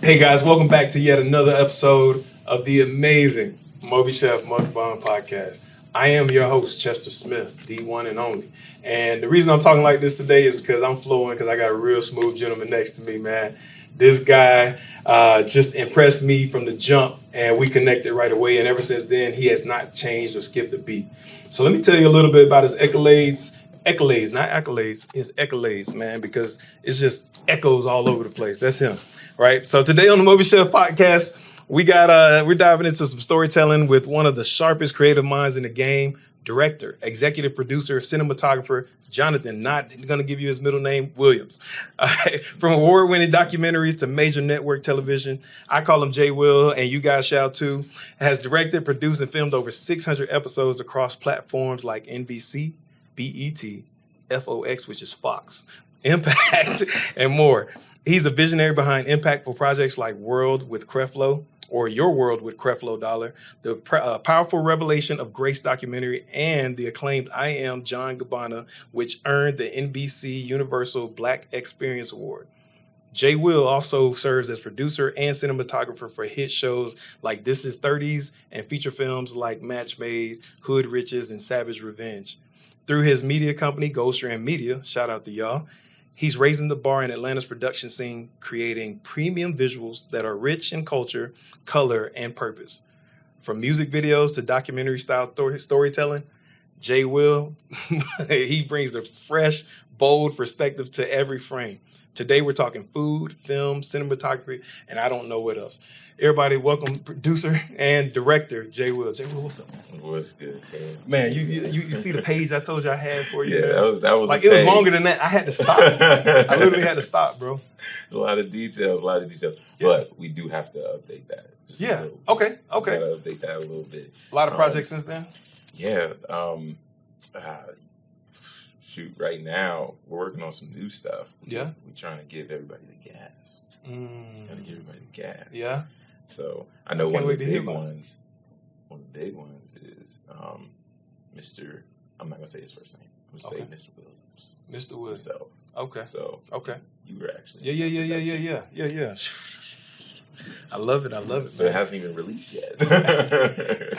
Hey guys, welcome back to yet another episode of the amazing MobiChef Mukbang podcast. I am your host, Chester Smith, the one and only. And the reason I'm talking like this today is because I'm flowing because I got a real smooth gentleman next to me, man. This guy just impressed me from the jump and we connected right away. And ever since then, he has not changed or skipped a beat. So let me tell you a little bit about his accolades, not accolades, his accolades, man, because it's just echoes all over the place. That's him. Right. So today on the MobiChef podcast, we're diving into some storytelling with one of the sharpest creative minds in the game, director, executive producer, cinematographer, Jonathan, not going to give you his middle name, Williams. From award-winning documentaries to major network television, I call him JWill, and you guys shall too, has directed, produced, and filmed over 600 episodes across platforms like NBC, BET, FOX, which is Fox, Impact, and more. He's a visionary behind impactful projects like World with Creflo, or Your World with Creflo Dollar, the powerful revelation of Grace documentary, and the acclaimed I Am John Gabbana, which earned the NBC Universal Black Experience Award. JWill also serves as producer and cinematographer for hit shows like This Is 30s and feature films like Match Made, Hood Riches, and Savage Revenge. Through his media company, Gold Strand Media, shout out to y'all, he's raising the bar in Atlanta's production scene, creating premium visuals that are rich in culture, color, and purpose. From music videos to documentary-style storytelling, JWill, he brings the fresh, bold perspective to every frame. Today, we're talking food, film, cinematography, and I don't know what else. Everybody, welcome producer and director, JWill. JWill, what's up? What's good, man? You see the page I told you I had for you? Yeah, man? that was like it was longer than that. I had to stop. I literally had to stop, bro. A lot of details. Yeah. But we do have to update that. Yeah. Okay. We gotta update that a little bit. A lot of projects since then? Yeah. Shoot, right now we're working on some new stuff. We're trying to give everybody the gas. Yeah. So I know one of the big ones is Mr. I'm not gonna say his first name. I'm gonna say Mr. Williams. Mr. Williams. So, okay. So you were actually Yeah. I love it. So it hasn't even released yet.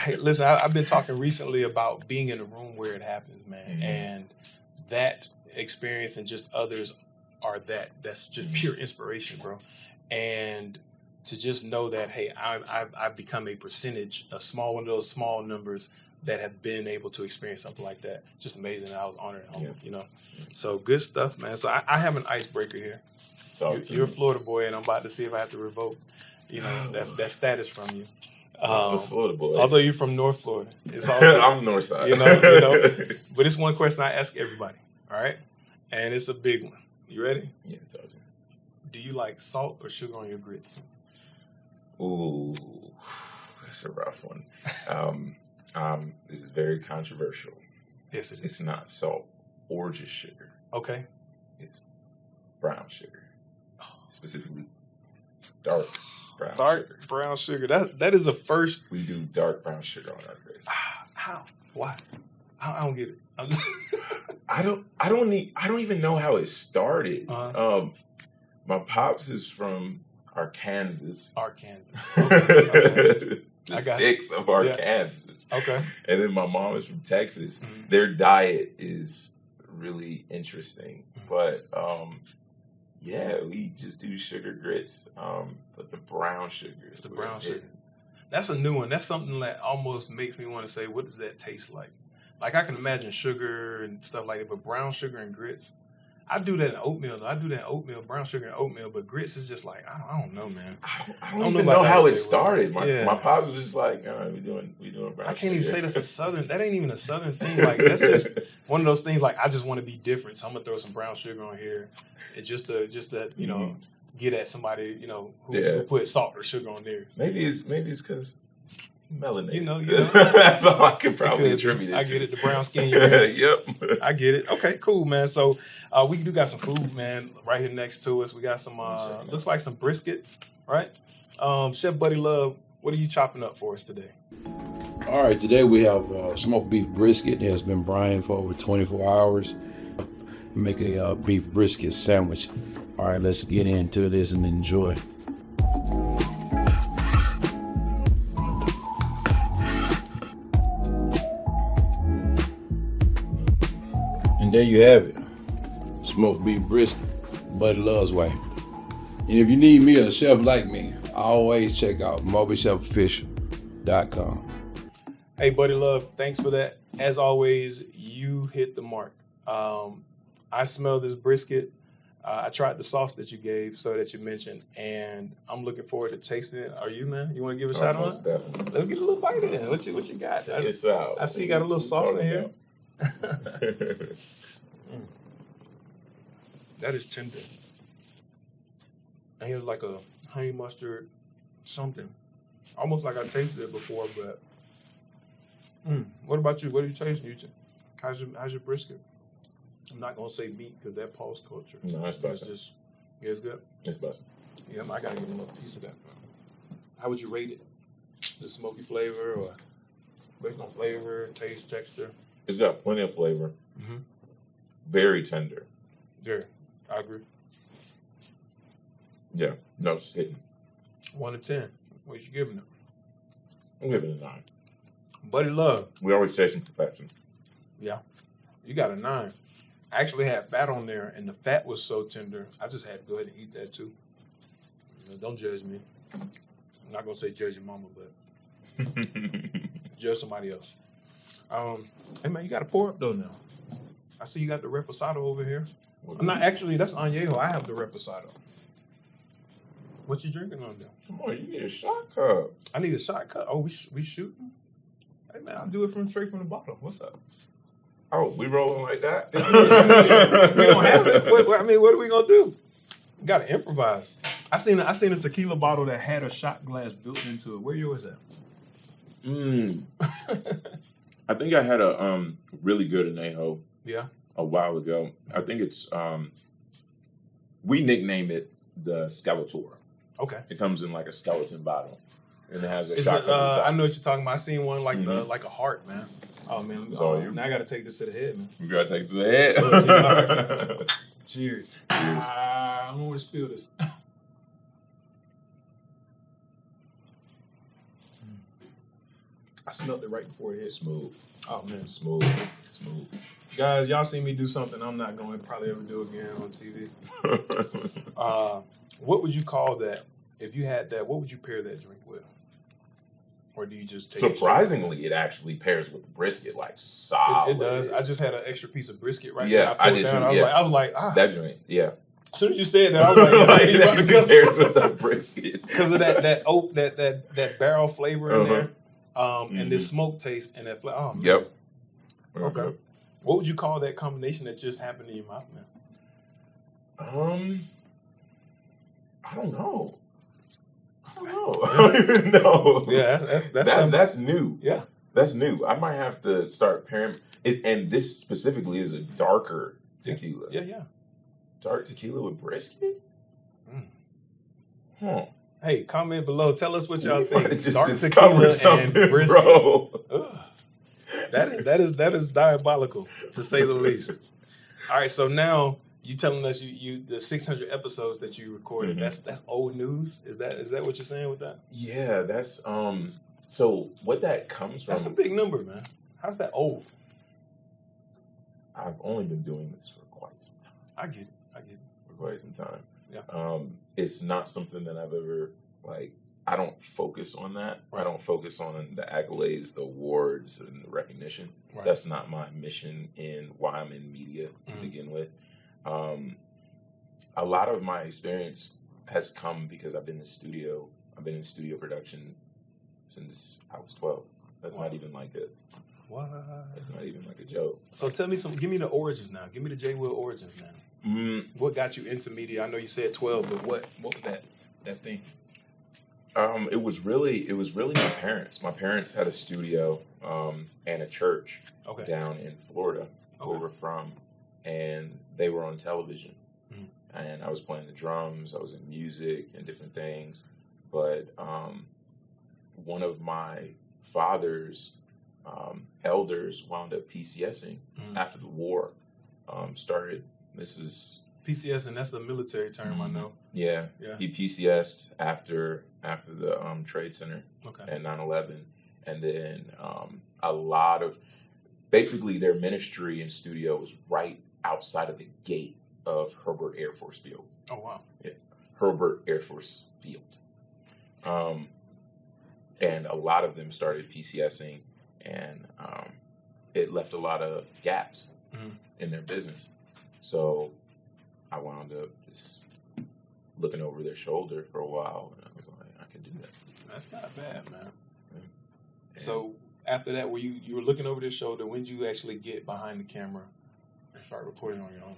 Hey, listen, I've been talking recently about being in a room where it happens, man, mm-hmm. and that experience and just others are that's just mm-hmm. pure inspiration, bro. And to just know that, hey, I've become a percentage, a small one of those small numbers that have been able to experience something like that. Just amazing. I was honored and humbled, you know. So good stuff, man. So I have an icebreaker here. You're a Florida boy, and I'm about to see if I have to revoke, that status from you. I'm a Florida boy. Although you're from North Florida, it's all good. I'm North Side. You know. But it's one question I ask everybody. All right, and it's a big one. You ready? Yeah, talk to me. Do you like salt or sugar on your grits? Ooh, that's a rough one. This is very controversial. Yes, it is. It's not salt or just sugar. Okay. It's brown sugar. Specifically dark brown sugar. That is a first. We do dark brown sugar on our grits. How? Why? I don't get it. I don't even know how it started. Uh-huh. My pops is from Arkansas. Okay. The sticks of Arkansas. Yeah. Okay. And then my mom is from Texas. Mm-hmm. Their diet is really interesting. Mm-hmm. But we just do sugar grits. But the brown sugar. It's the brown sugar. That's a new one. That's something that almost makes me want to say, what does that taste like? Like I can imagine sugar and stuff like that, but brown sugar and grits. I do that in oatmeal. Brown sugar and oatmeal, but grits is just like, I don't know, man. I don't even know how it started. My pops was just like, we doing brown I can't sugar. even say that's a Southern, that ain't even a Southern thing. Like, that's just one of those things, like, I just want to be different, so I'm going to throw some brown sugar on here, and just to mm-hmm. get at somebody, who put salt or sugar on theirs. Maybe it's because melanin. You know. That's all I could probably attribute it to. I get it, the brown skin. Yep. I get it. Okay, cool, man. So we do got some food, man, right here next to us. We got some, looks like some brisket, right? Chef Buddy Love, what are you chopping up for us today? All right, today we have smoked beef brisket. It has been brined for over 24 hours. Make a beef brisket sandwich. All right, let's get into this and enjoy. And there you have it. Smoked beef brisket, Buddy Love's way. And if you need me, a chef like me, always check out MobiChefOfficial.com. Hey, Buddy Love, thanks for that. As always, you hit the mark. I smell this brisket. I tried the sauce that you gave, so that you mentioned, and I'm looking forward to tasting it. Are you, man? You want to give it a shot on it? Definitely. Let's get a little bite in. What you got? Check this out. I see you got a little sauce in here. That is tender. And here's like a honey mustard something. Almost like I tasted it before, but what about you? What are you tasting? How's your brisket? I'm not gonna say meat because that pulse culture. No, it's busting. It's good. It's busting. Yeah, I gotta get a little piece of that. How would you rate it? The smoky flavor, or based on flavor, taste, texture? It's got plenty of flavor. Mm-hmm. Very tender. Yeah, I agree. Yeah, no, it's hitting. 1 to 10. What you giving it? I'm giving it a 9. Buddy Love. We always chasing perfection. Yeah, you got a 9. I actually had fat on there, and the fat was so tender, I just had to go ahead and eat that too. Don't judge me. I'm not gonna say judge your mama, but judge somebody else. Hey man, you gotta pour up though now. I see you got the reposado over here. I'm not actually. That's Añejo. I have the reposado. What you drinking on there? Come on, you need a shot cup. I need a shot cup. Oh, we shooting? Hey man, I'll do it straight from the bottle. What's up? Oh, we rolling like that? We don't have it. What are we gonna do? We gotta improvise. I seen a tequila bottle that had a shot glass built into it. Where yours at? I think I had a really good Añejo. Yeah. A while ago. I think it's we nicknamed it the Skeletor. Okay. It comes in like a skeleton bottle, and it has a Is shot. it, I know what you're talking about. I seen one like like a heart, man. Oh man, now I gotta take this to the head, man. You gotta take it to the head. Cheers. Cheers. I don't want to spill this. I smelled it right before it hit. Smooth. Oh man, Smooth. Guys, y'all seen me do something I'm not going to probably ever do again on TV. What would you call that? If you had that, what would you pair that drink with? Or do you just take Surprisingly, it actually pairs with the brisket like solid. It does. I just had an extra piece of brisket right there. I did too. I was like, that drink. Yeah. As soon as you said that, I was like, it actually pairs with the brisket because of that oak, that barrel flavor in there, and this smoke taste and that flavor. Oh, man. Yep. Okay. What would you call that combination that just happened in your mouth, man? I don't know. I don't even know. Yeah, that's new. Yeah, that's new. I might have to start pairing it. And this specifically is a darker tequila. Yeah. Dark tequila with brisket. Hey, comment below. Tell us what y'all think. Just Dark discover tequila and brisket, bro. That is diabolical, to say the least. All right, so now you telling us you the 600 episodes that you recorded. That's old news. Is that what you're saying with that? Yeah, that's So what that comes from? That's a big number, man. How's that old? I've only been doing this for quite some time. I get it. For quite some time. Yeah. It's not something that I've ever I don't focus on that. Right. I don't focus on the accolades, the awards, and the recognition. Right. That's not my mission in why I'm in media to begin with. A lot of my experience has come because I've been in studio. I've been in studio production since I was 12. That's not even like a. What? That's not even like a joke. So tell me give me the origins now. Give me the JWill origins now. What got you into media? I know you said 12, but what was that thing? It was really my parents. My parents had a studio and a church down in Florida, where we're from, and they were on television. And I was playing the drums, I was in music and different things. But one of my father's elders wound up PCSing after the war started. This is PCS, and that's the military term, I know. Yeah. He PCS'd after the Trade Center and 9/11, and then a lot of basically their ministry and studio was right outside of the gate of Herbert Air Force Field. Oh, wow. Yeah. Herbert Air Force Field. And a lot of them started PCSing, and it left a lot of gaps in their business. So I wound up just looking over their shoulder for a while, and I was like, I can do that. That's not bad, man. Yeah. So after that, you were looking over their shoulder. When did you actually get behind the camera and start recording on your own?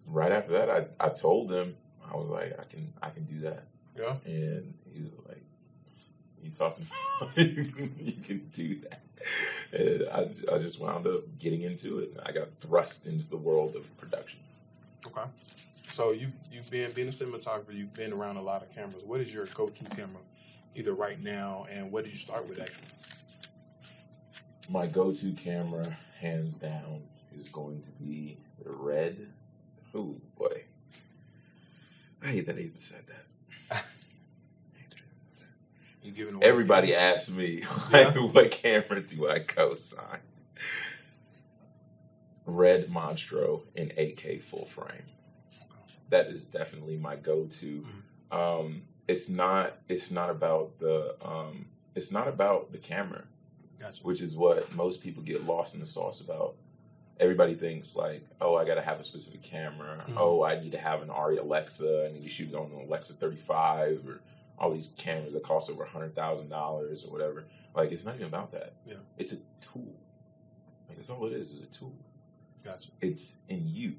Right after that, I told them, I was like, I can do that. Yeah. And he was like, you talking about you can do that. And I just wound up getting into it. I got thrust into the world of production. Okay. So you've being a cinematographer, you've been around a lot of cameras. What is your go-to camera, either right now, and what did you start with actually? My go-to camera, hands down, is going to be the Red. Oh boy, I hate that I even said that. You giving away Everybody asks me, like, what camera do I co-sign? Red Monstro in 8K full frame. That is definitely my go-to. It's not about the camera, Gotcha. Which is what most people get lost in the sauce about. Everybody thinks like, oh, I got to have a specific camera. Oh, I need to have an Arri Alexa. I need to shoot it on an Alexa 35 or all these cameras that cost over $100,000 or whatever. Like, it's not even about that. Yeah. It's a tool. Like, that's all it is a tool. Gotcha. It's in you.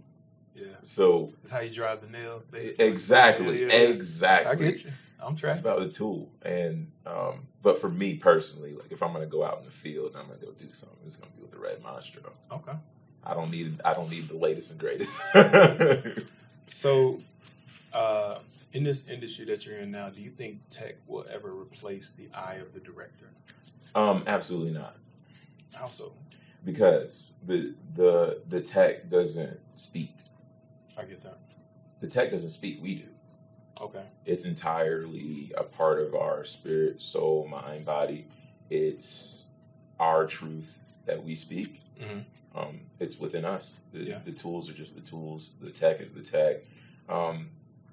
Yeah. So it's how you drive the nail, basically. Exactly. Yeah. Exactly. I get you. I'm tracking. It's about the tool. And but for me personally, like, if I'm gonna go out in the field and I'm gonna go do something, it's gonna be with the Red Monstro. Okay. I don't need the latest and greatest. So in this industry that you're in now, do you think tech will ever replace the eye of the director? Absolutely not. How so? Because the tech doesn't speak. I get that. The tech doesn't speak, we do. Okay. It's entirely a part of our spirit, soul, mind, body. It's our truth that we speak. It's within us. The tools are just the tools. The tech is the tech.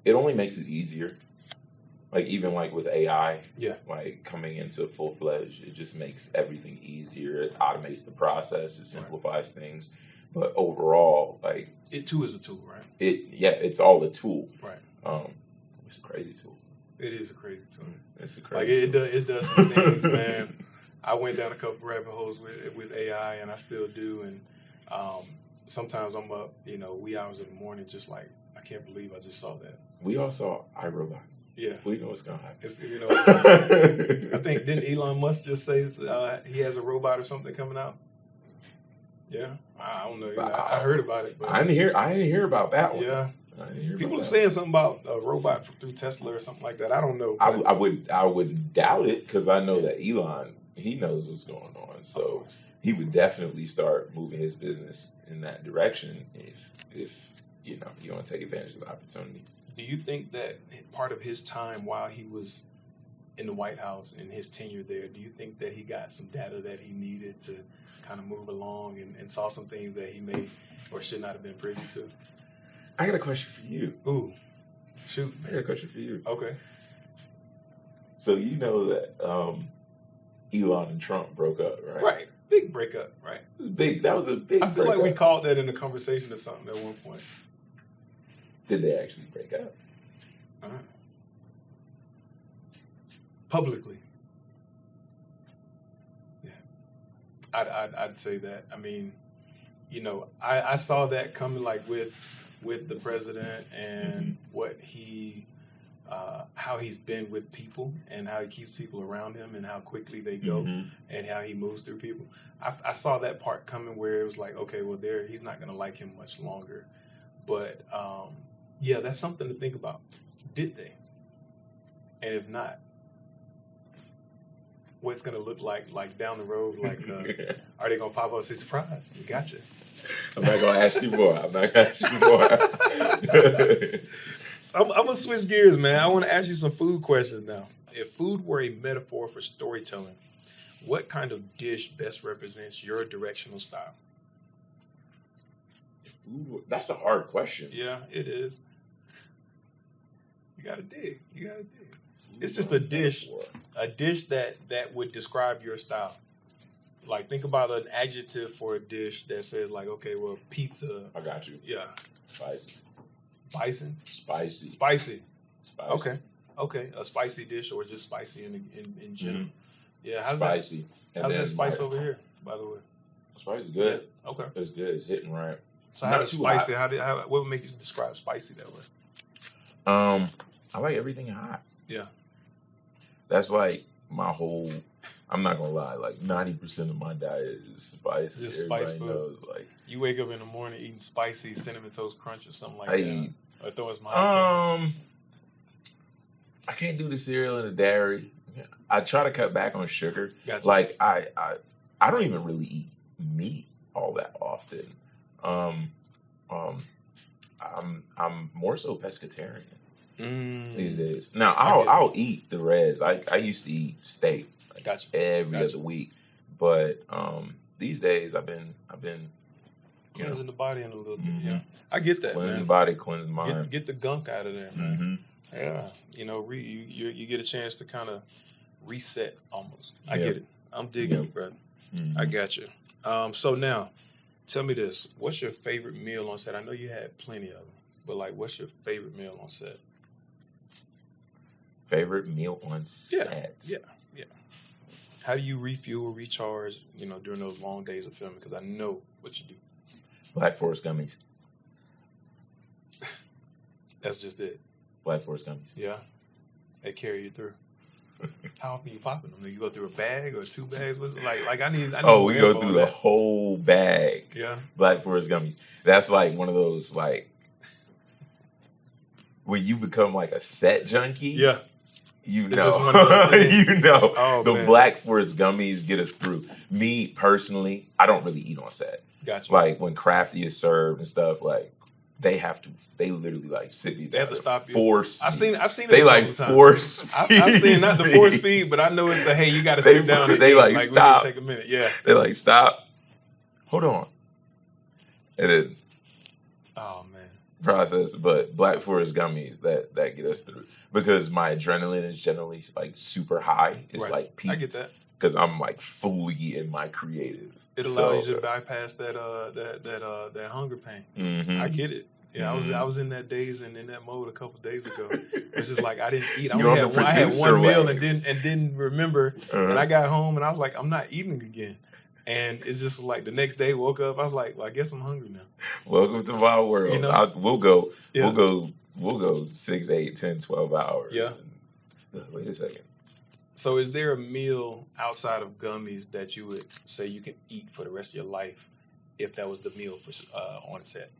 It only makes it easier. Like, even like with AI, like coming into full-fledged, it just makes everything easier. It automates the process. It simplifies things. But overall, like, it too is a tool, right? It's all a tool. Right. It's a crazy tool. It is a crazy tool. It's a crazy tool. It does some things, man. I went down a couple rabbit holes with AI, and I still do. And sometimes I'm up, wee hours in the morning, just like, I can't believe I just saw that. We all saw iRobot. Yeah. We know what's going to happen. I think, didn't Elon Musk just say he has a robot or something coming out? Yeah. I don't know. I heard about it. But I didn't hear about that one. Yeah. People are saying something about a robot through Tesla or something like that. I don't know. I would doubt it, because I know that Elon, he knows what's going on. So he would definitely start moving his business in that direction if you want to take advantage of the opportunity. Do you think that part of his time while he was in the White House and his tenure there, do you think that he got some data that he needed to kind of move along and saw some things that he may or should not have been privy to? I got a question for you. Ooh, shoot. I got a question for you. Okay. So you know that Elon and Trump broke up, right? Right. Big breakup, right? That was a big I feel breakup. like we called that in a conversation or something at one point. Did they actually break up? Publicly. Yeah. I'd say that. I mean, I saw that coming, like with the president and what he, how he's been with people and how he keeps people around him and how quickly they go and how he moves through people. I saw that part coming where it was like, okay, well, he's not going to like him much longer. But that's something to think about. Did they? And if not, what's going to look like down the road? Like, are they going to pop up and say, surprise, we got you? I'm not going to ask you more. So I'm going to switch gears, man. I want to ask you some food questions now. If food were a metaphor for storytelling, what kind of dish best represents your directional style? Food, that's a hard question. Yeah, it is. You gotta dig. It's just a dish that would describe your style. Like, think about an adjective for a dish that says, like, okay, well, pizza. I got you. Yeah. Spicy. Bison? Spicy. Spicy. Okay. A spicy dish, or just spicy in general. Mm-hmm. Yeah. How's spicy. How's that spice over here, by the way? Spice is good. Yeah. Okay. It's good. It's hitting right. So how does spicy? What would make you describe spicy that way? I like everything hot. Yeah. That's like my whole. I'm not gonna lie. Like 90% of my diet is spicy. Just spice food. Knows, like, you wake up in the morning eating spicy cinnamon toast crunch or something like that. Eat. Or throwing some I can't do the cereal and the dairy. I try to cut back on sugar. Gotcha. Like I don't even really eat meat all that often. I'm more so pescatarian these days. Now I'll eat the reds. I used to eat steak every other week, but these days I've been cleansing the body in a little bit. Yeah, I get that. Cleansing the body, cleansing the mind. Get the gunk out of there, man. Yeah, you get a chance to kind of reset almost. I get it. I'm digging it, brother. I got you. So now, tell me this: what's your favorite meal on set? I know you had plenty of them, but like, what's your favorite meal on set? Favorite meal on set? Yeah. How do you refuel, recharge? During those long days of filming, because I know what you do. Black Forest gummies. That's just it. Black Forest gummies. Yeah, they carry you through. How often you popping them? You go through a bag or 2 bags? What's it like? I need. Oh, we go through the whole bag. Yeah. Black Forest gummies. That's like one of those like when you become like a set junkie. Yeah. You know, the man. Black Forest gummies get us through. Me personally, I don't really eat on set. Gotcha. Like when crafty is served and stuff, like they literally like sit me down. They have to stop you. Force. I've seen it. They like force. I've seen not the force feed, but I know it's the hey, you got to sit down. And they eat. like stop. We need to take a minute. Yeah. They like stop. Hold on. And then. Oh man. Process, but Black Forest gummies that get us through because my adrenaline is generally like super high. It's like peak. I get that because I'm like fully in my creative. It allows you to bypass that hunger pain. Mm-hmm. I get it. Yeah, I was in that days and in that mode a couple days ago. It's just like I didn't eat. I had one meal and didn't remember. And I got home and I was like, I'm not eating again. And it's just like the next day, woke up. I was like, well, I guess I'm hungry now. Welcome to my world. We'll go 6, 8, 10, 12 hours. Yeah. Wait a second. So is there a meal outside of gummies that you would say you can eat for the rest of your life if that was the meal for on set?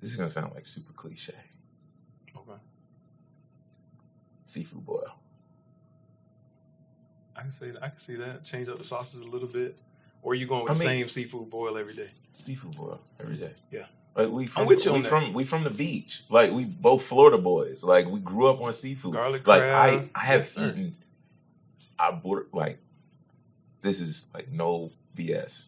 This is going to sound like super cliche. Okay. Seafood boil. I can see that. Change up the sauces a little bit. Or are you going with the same seafood boil every day? Seafood boil every day. Yeah. Like we from the beach. Like we both Florida boys. Like we grew up on seafood. Garlic crab. Like I have eaten. This is like no BS.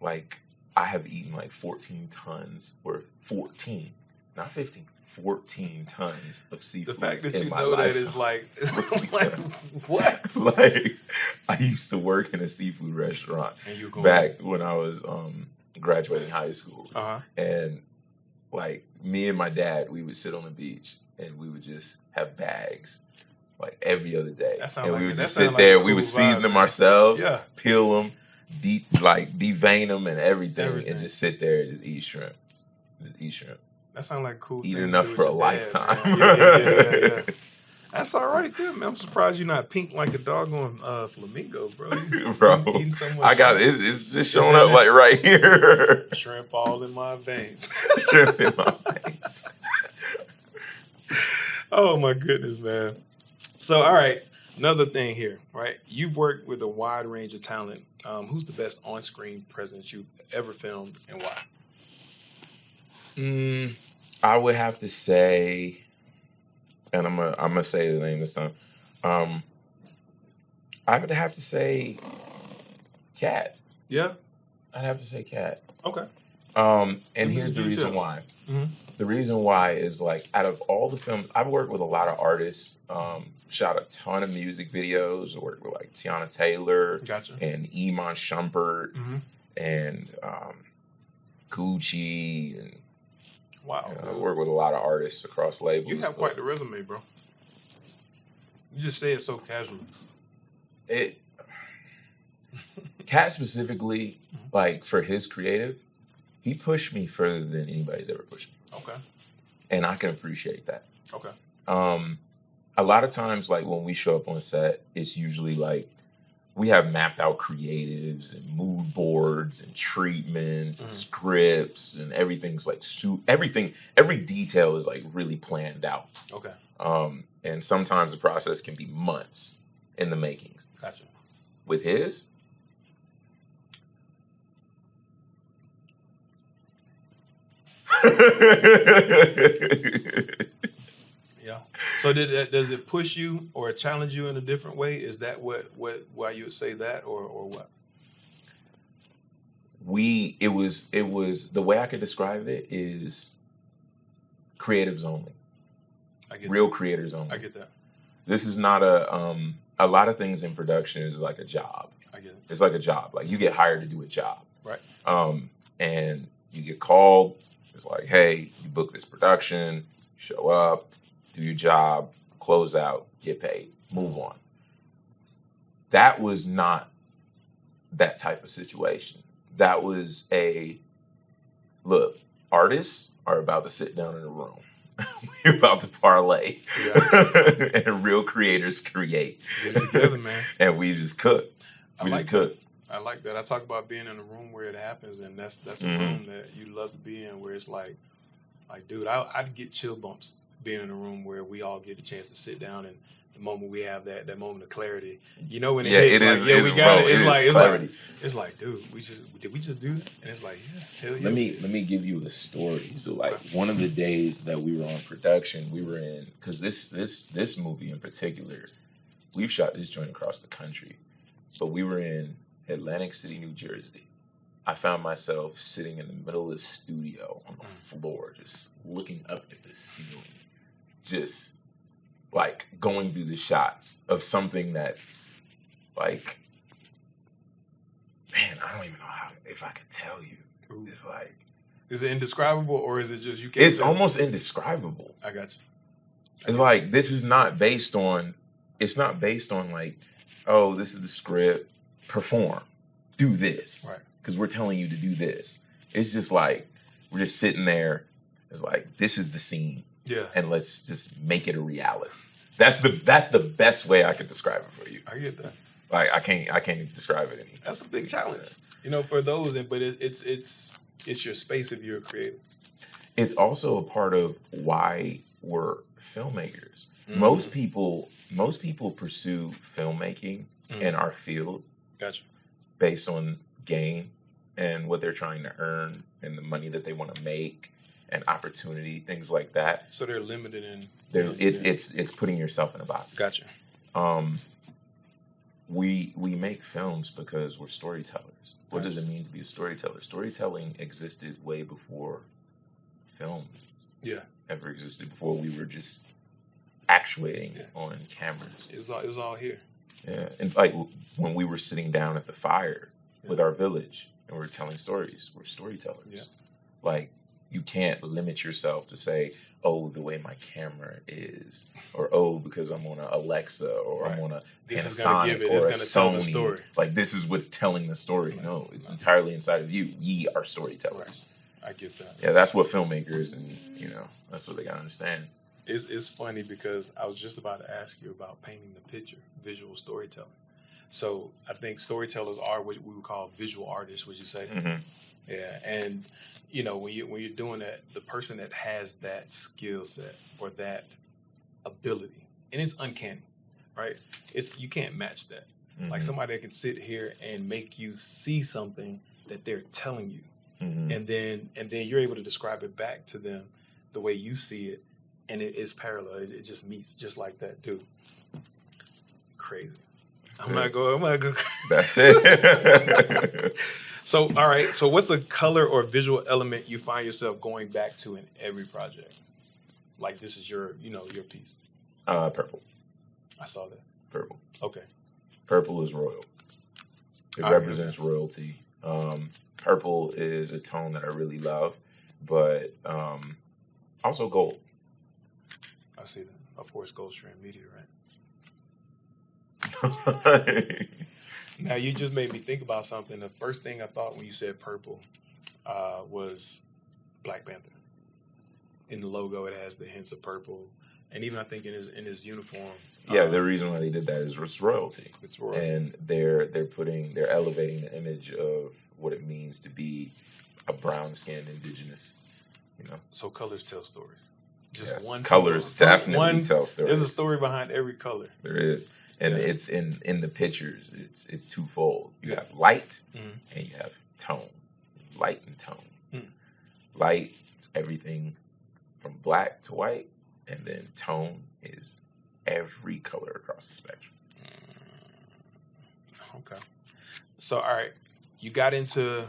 Like I have eaten like 14 tons worth. 14, not 15. 14 tons of seafood. The fact that you know that is like what? It's like I used to work in a seafood restaurant back when I was graduating high school. And like me and my dad, we would sit on the beach and we would just have bags like every other day. And we would just sit there. We would season them ourselves, peel them, devein them and everything, and just sit there and just eat shrimp. That sounds like a cool. Eat enough for a lifetime. Yeah. That's all right, there, man. I'm surprised you're not pink like a doggone flamingo, bro. Bro, eating so much I got it. It's just showing up like right here. Shrimp all in my veins. Shrimp in my veins. Oh my goodness, man. So, all right, another thing here, right? You've worked with a wide range of talent. Who's the best on-screen presence you've ever filmed, and why? I would have to say and I'm gonna say the name this time. I would have to say Katt. Yeah, I'd have to say Katt. okay. And here's the reason why. Mm-hmm. The reason why is like out of all the films, I've worked with a lot of artists. Shot a ton of music videos. I worked with like Tiana Taylor, Gotcha. and Iman Shumpert, Mm-hmm. and Gucci, and Wow. I work with a lot of artists across labels. You have quite the resume, bro. You just say it so casually. Katt specifically, like for his creative, he pushed me further than anybody's ever pushed me. Okay. And I can appreciate that. Okay. A lot of times, like when we show up on set, it's usually like we have mapped out creatives and mood boards and treatments and scripts, and everything's like every detail is like really planned out. Okay. And sometimes the process can be months in the makings. Gotcha. With his, Yeah. So does it push you or challenge you in a different way? Is that why you would say that, or what? It was the way I could describe it is creatives only. I get Real that. creators only. I get that. This is not a lot of things in production is like a job. I get it. It's like a job. Like you get hired to do a job. Right. And you get called. It's like, hey, you book this production, show up, do your job, close out, get paid, move on. That was not that type of situation. That was look, artists are about to sit down in a room. We're about to parlay. Yeah. And real creators create. Get it together, man. And we just cook. We just cook. I like that. I talk about being in a room where it happens, and that's a room that you love to be in, where it's like dude, I'd get chill bumps being in a room where we all get a chance to sit down, and the moment we have that moment of clarity, you know, when it hits, we got it. It's like, dude, did we just do that? And it's like, yeah, hell yeah. Let me give you a story. So like one of the days that we were on production, we were in, because this movie in particular, we've shot this joint across the country, but we were in Atlantic City, New Jersey. I found myself sitting in the middle of the studio on the floor, just looking up at the ceiling, just like going through the shots of something that, like, man, I don't even know if I could tell you. Ooh. It's like, is it indescribable, or is it just you can't? It's almost indescribable. I got you. It's like this is not based on. It's not based on like, oh, this is the script. Perform, do this, right? Because we're telling you to do this. It's just like we're just sitting there. It's like this is the scene, yeah, and let's just make it a reality. That's the best way I could describe it for you. I get that. Like I can't describe it any. That's a big challenge, you know, for those. But it's your space if you're a creator. It's also a part of why we're filmmakers. Mm-hmm. Most people pursue filmmaking in our field. Gotcha. Based on gain and what they're trying to earn and the money that they want to make and opportunity, things like that. So they're limited in. It's putting yourself in a box. Gotcha. We make films because we're storytellers. What does it mean to be a storyteller? Storytelling existed way before film. Yeah. Ever existed, before we were just actuating on cameras. It was all here. Yeah, and like when we were sitting down at the fire with our village and we were telling stories, we're storytellers. Yeah. Like you can't limit yourself to say, oh, the way my camera is, or oh, because I'm on a Alexa, or I'm on a Panasonic or a Sony. Tell the story. Like this is what's telling the story. Right. No, it's entirely inside of you. Ye are storytellers. Right. I get that. Yeah, that's what filmmakers, and that's what they gotta understand. It's funny because I was just about to ask you about painting the picture, visual storytelling. So I think storytellers are what we would call visual artists, would you say? Mm-hmm. Yeah, and when you're doing that, the person that has that skill set or that ability, and it's uncanny, right? You can't match that. Mm-hmm. Like somebody that can sit here and make you see something that they're telling you, and then you're able to describe it back to them the way you see it. and it is parallel. It just meets just like that, dude. Crazy. I'm gonna go. That's it. So, all right. So, what's a color or visual element you find yourself going back to in every project? Like this is your piece. Purple. I saw that. Purple. Okay. Purple is royal. It represents royalty. Purple is a tone that I really love, but also gold. I see that. Of course, gold strand media, right? Now you just made me think about something. The first thing I thought when you said purple was Black Panther. In the logo, it has the hints of purple, and even I think in his uniform. Yeah, the reason why they did that is it's royalty. It's royalty, and they're elevating the image of what it means to be a brown-skinned indigenous. So colors tell stories. Just yes, one colors definitely tell stories. There's a story behind every color. There is. And it's in the pictures. It's twofold. You have light and you have tone. Light and tone. Light is everything from black to white, and then tone is every color across the spectrum. Okay. So, all right, you got into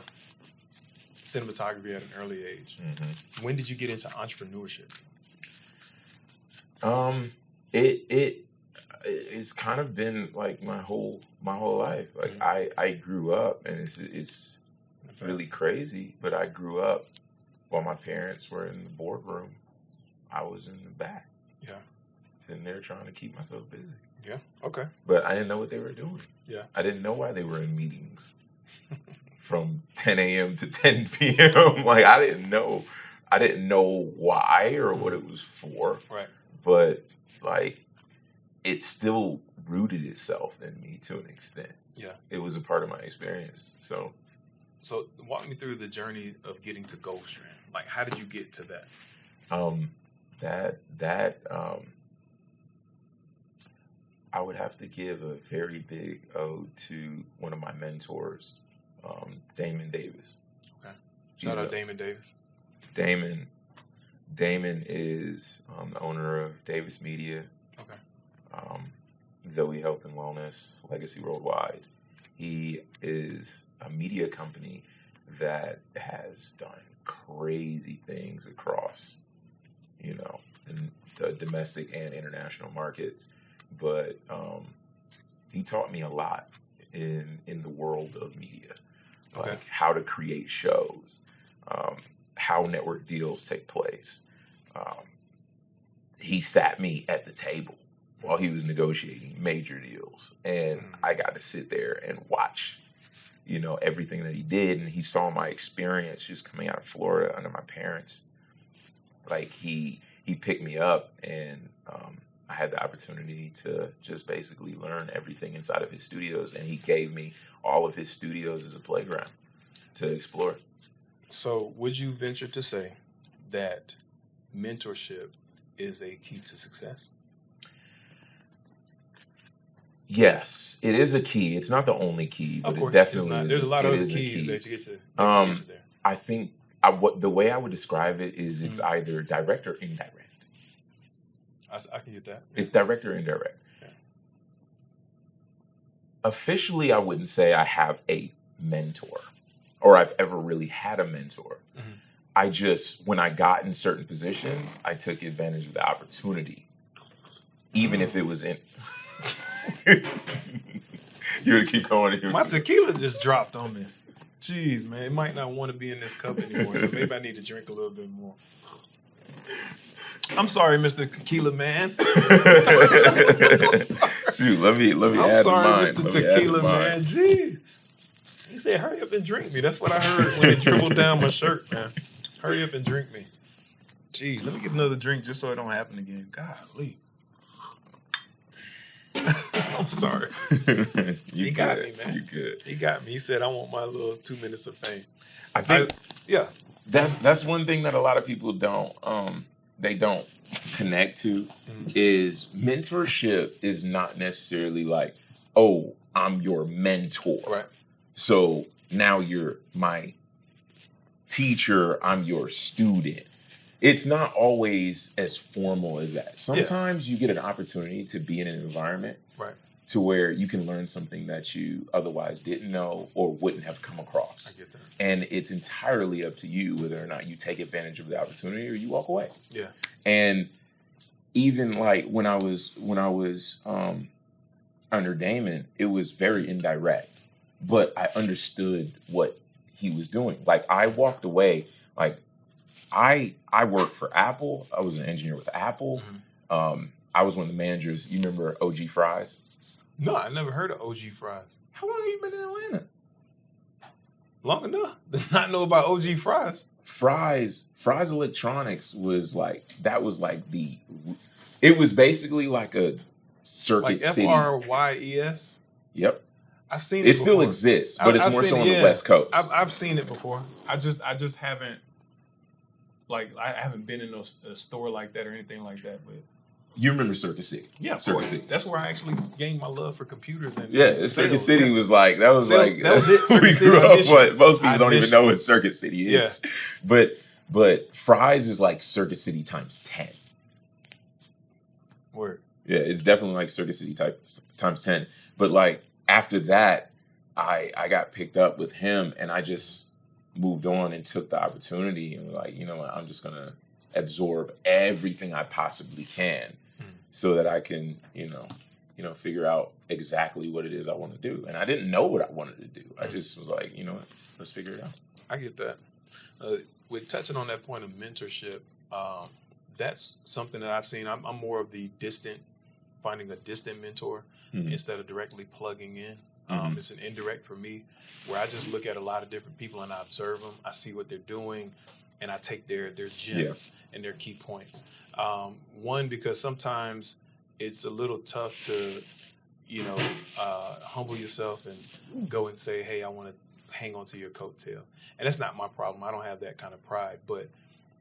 cinematography at an early age. Mm-hmm. When did you get into entrepreneurship? It's kind of been like my whole life. Like I grew up, and it's really crazy, but I grew up while my parents were in the boardroom. I was in the back. Yeah. Sitting there trying to keep myself busy. Yeah. Okay. But I didn't know what they were doing. Yeah. I didn't know why they were in meetings from 10 a.m. to 10 p.m. Like I didn't know why or what it was for. Right. But like it still rooted itself in me to an extent. Yeah. It was a part of my experience. So walk me through the journey of getting to Gold Strand. Like how did you get to that? I would have to give a very big ode to one of my mentors, Damon Davis. Okay. Shout out Damon Davis. Damon is the owner of Davis Media. Okay. Zoe Health and Wellness, Legacy Worldwide. He is a media company that has done crazy things across, the domestic and international markets. But he taught me a lot in the world of media, like how to create shows, how network deals take place. He sat me at the table while he was negotiating major deals, and I got to sit there and watch, everything that he did. And he saw my experience just coming out of Florida under my parents. Like he picked me up, and I had the opportunity to just basically learn everything inside of his studios, and he gave me all of his studios as a playground to explore. So would you venture to say that mentorship is a key to success? Yes, it is a key. It's not the only key, but it definitely is. There's a lot of other keys that you get to there. I think the way I would describe it is it's either direct or indirect. I can get that. It's direct or indirect. Yeah. Officially, I wouldn't say I have a mentor or I've ever really had a mentor. Mm-hmm. I just, when I got in certain positions, I took advantage of the opportunity, even if it was in... You would keep going. My tequila just dropped on me. Jeez, man. It might not want to be in this cup anymore, so maybe I need to drink a little bit more. I'm sorry, Mr. Tequila Man. Shoot, let me I'm add sorry, mine. Mr. Tequila Man. Jeez. He said, hurry up and drink me. That's what I heard when it dribbled down my shirt, man. Hurry up and drink me. Jeez, let me get another drink just so it don't happen again. Golly. I'm sorry. He got me, man. You good. He got me. He said, I want my little 2 minutes of fame. I think, that's one thing that a lot of people don't connect to is mentorship is not necessarily like, oh, I'm your mentor. Right. So now you're my teacher, I'm your student. it's not always as formal as that. Sometimes you get an opportunity to be in an environment to where you can learn something that you otherwise didn't know or wouldn't have come across. I get that. And it's entirely up to you whether or not you take advantage of the opportunity or you walk away. Yeah. And even like when I was under Damon, it was very indirect, but I understood what he was doing. Like I walked away, like I worked for Apple. I was an engineer with Apple. Mm-hmm. I was one of the managers. You remember OG Fries? No, I never heard of OG Fries. How long have you been in Atlanta? Long enough to not know about OG Fries. Fries Electronics was like, that was like it was basically like a Circuit City. Like FRYES? Yep. I've seen it before. Still exists, but it's more so on the West Coast. I've seen it before. I just haven't, like, I haven't been in a store like that or anything like that, but. You remember Circuit City? Yeah, Circuit City. That's where I actually gained my love for computers and Circuit City was like that was it. We grew up, but most people don't even know what Circuit City is. Yeah. But Fries is like Circuit City times 10. Word. Yeah, it's definitely like Circuit City times 10. But like after that, I got picked up with him and I just moved on and took the opportunity and was like, you know what, I'm just gonna absorb everything I possibly can so that I can, you know, figure out exactly what it is I want to do. And I didn't know what I wanted to do. I just was like, you know what, let's figure it out. I get that. With touching on that point of mentorship, that's something that I've seen. I'm more of the finding a distant mentor instead of directly plugging in. It's an indirect for me where I just look at a lot of different people and I observe them. I see what they're doing and I take their gems and their key points. One, because sometimes it's a little tough to, humble yourself and go and say, hey, I want to hang on to your coattail. And that's not my problem. I don't have that kind of pride, but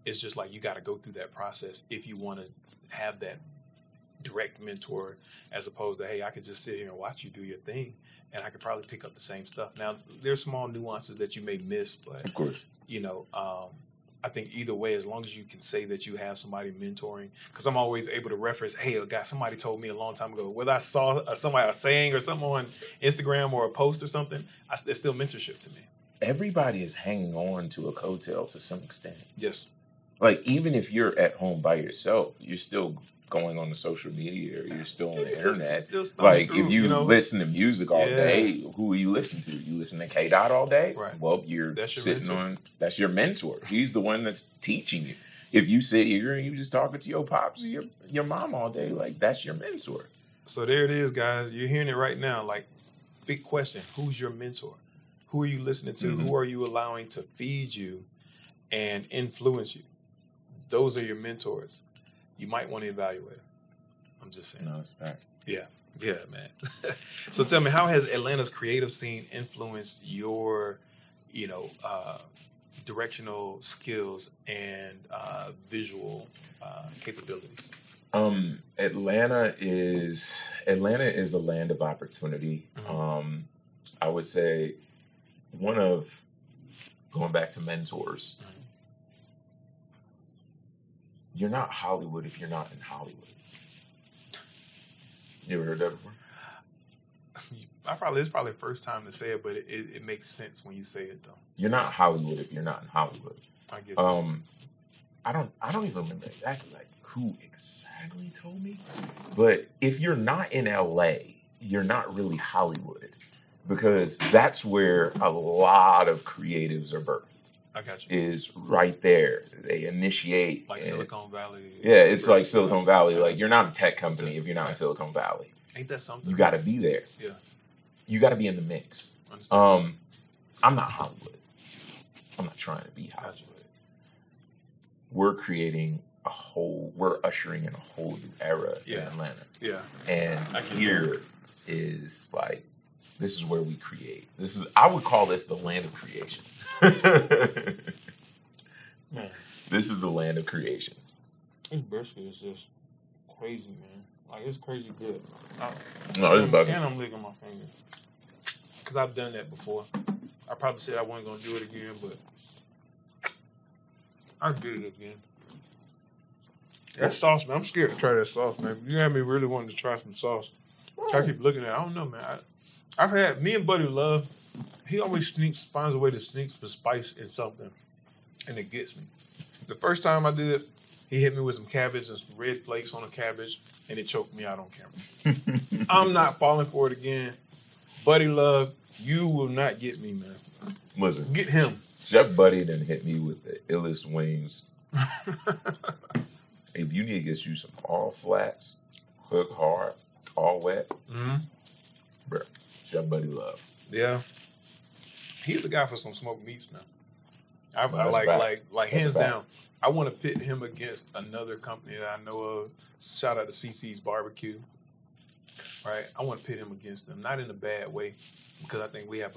it's just like you got to go through that process if you want to have that direct mentor as opposed to, hey, I could just sit here and watch you do your thing and I could probably pick up the same stuff. Now, there's small nuances that you may miss, but, of course, I think either way, as long as you can say that you have somebody mentoring, because I'm always able to reference, hey, a guy, somebody told me a long time ago, whether I saw somebody saying or something on Instagram or a post or something, it's still mentorship to me. Everybody is hanging on to a coattail to some extent. Yes. Like, even if you're at home by yourself, you're still going on the social media or you're still on the internet. Like, if you listen to music all day, who are you listening to? You listen to K-Dot all day? Right. Well, that's your mentor. He's the one that's teaching you. If you sit here and you just talking to your pops or your mom all day, like, that's your mentor. So there it is, guys. You're hearing it right now. Like, big question. Who's your mentor? Who are you listening to? Mm-hmm. Who are you allowing to feed you and influence you? Those are your mentors. You might want to evaluate them. I'm just saying. No, it's fact. Yeah, man. So tell me, how has Atlanta's creative scene influenced your, directional skills and visual capabilities? Atlanta is a land of opportunity. Mm-hmm. I would say going back to mentors. Mm-hmm. You're not Hollywood if you're not in Hollywood. You ever heard that before? It's probably the first time to say it, but it makes sense when you say it, though. You're not Hollywood if you're not in Hollywood. I get that. I don't even remember exactly like who exactly told me, but if you're not in LA, you're not really Hollywood because that's where a lot of creatives are birthed. I got you. Is right there. They initiate. Like Silicon Valley. Yeah, it's like Silicon Valley. Like, you're not a tech company if you're not in Silicon Valley. Ain't that something? You got to be there. Yeah. You got to be in the mix. I'm not Hollywood. I'm not trying to be Hollywood. We're ushering in a whole new era in Atlanta. Yeah. And here is like, this is where we create. I would call this the land of creation. Man, this is the land of creation. This brisket is just crazy, man. Like, it's crazy good. And I'm licking my finger because I've done that before. I probably said I wasn't gonna do it again, but I did it again. That sauce, man. I'm scared to try that sauce, man. You had me really wanting to try some sauce. I keep looking at it. I don't know, man. I've had, me and Buddy Love, he always finds a way to sneak some spice in something, and it gets me. The first time I did it, he hit me with some cabbage and some red flakes on the cabbage, and it choked me out on camera. I'm not falling for it again. Buddy Love, you will not get me, man. Listen. Get him. Chef Buddy done hit me with the illest wings. If you need to get you some all flats, cook hard, all wet, bro, Chef Buddy Love. Yeah. He's the guy for some smoked meats now. I like hands down. I want to pit him against another company that I know of. Shout out to CC's Barbecue. Right? I want to pit him against them, not in a bad way, because I think we have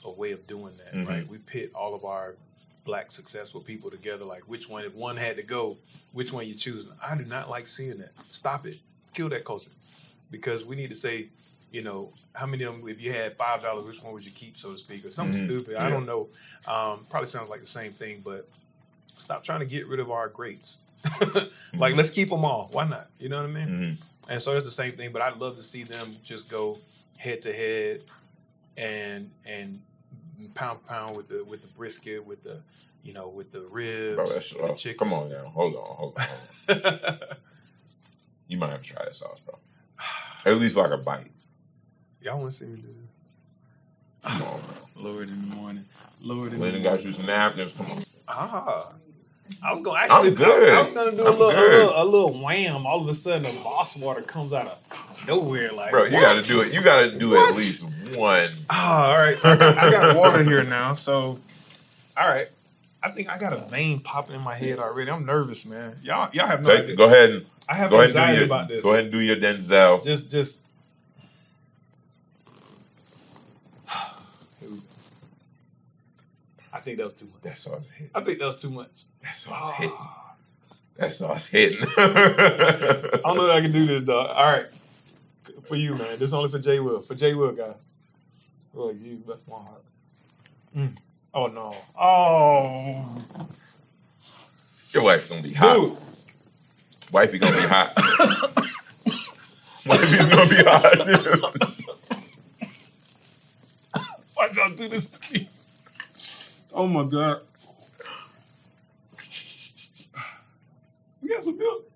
a way of doing that, right? We pit all of our Black successful people together, like which one, if one had to go, which one you choosing? I do not like seeing that. Stop it. Kill that culture. Because we need to say, you know, how many of them, if you had $5, which one would you keep, so to speak, or something stupid. Yeah. I don't know. Probably sounds like the same thing, but stop trying to get rid of our greats. Like, let's keep them all. Why not? You know what I mean? And so it's the same thing, but I'd love to see them just go head to head and pound for pound with the brisket, with the, you know, with the ribs, bro, the chicken. Come on now, hold on. You might have to try that sauce, bro. At least like a bite. Y'all want to see me do this? Come on, bro. Lord in the morning. Lord in the Lyndon got you some napkins. Come on. I was gonna actually. I'm good. I was gonna do a little wham. All of a sudden, the boss water comes out of nowhere. Like, bro, you gotta do it. You gotta do at least one. All right. So I got water here now. So, all right. I think I got a vein popping in my head already. I'm nervous, man. Y'all have no idea. Go ahead. I have anxiety about this. Go ahead and do your Denzel. Just. I think that was too much. That sauce hit. I think that was too much. That sauce hitting. That sauce hitting. I don't know that I can do this, dog. All right. For you, man. This is only for JWill. For JWill, guys. Look, you, that's my heart. Oh, no. Oh. Your wife gonna be hot. Dude. Wifey gonna be hot. Wifey's gonna be hot. Why'd y'all do this to me? Oh, my God. We got some milk.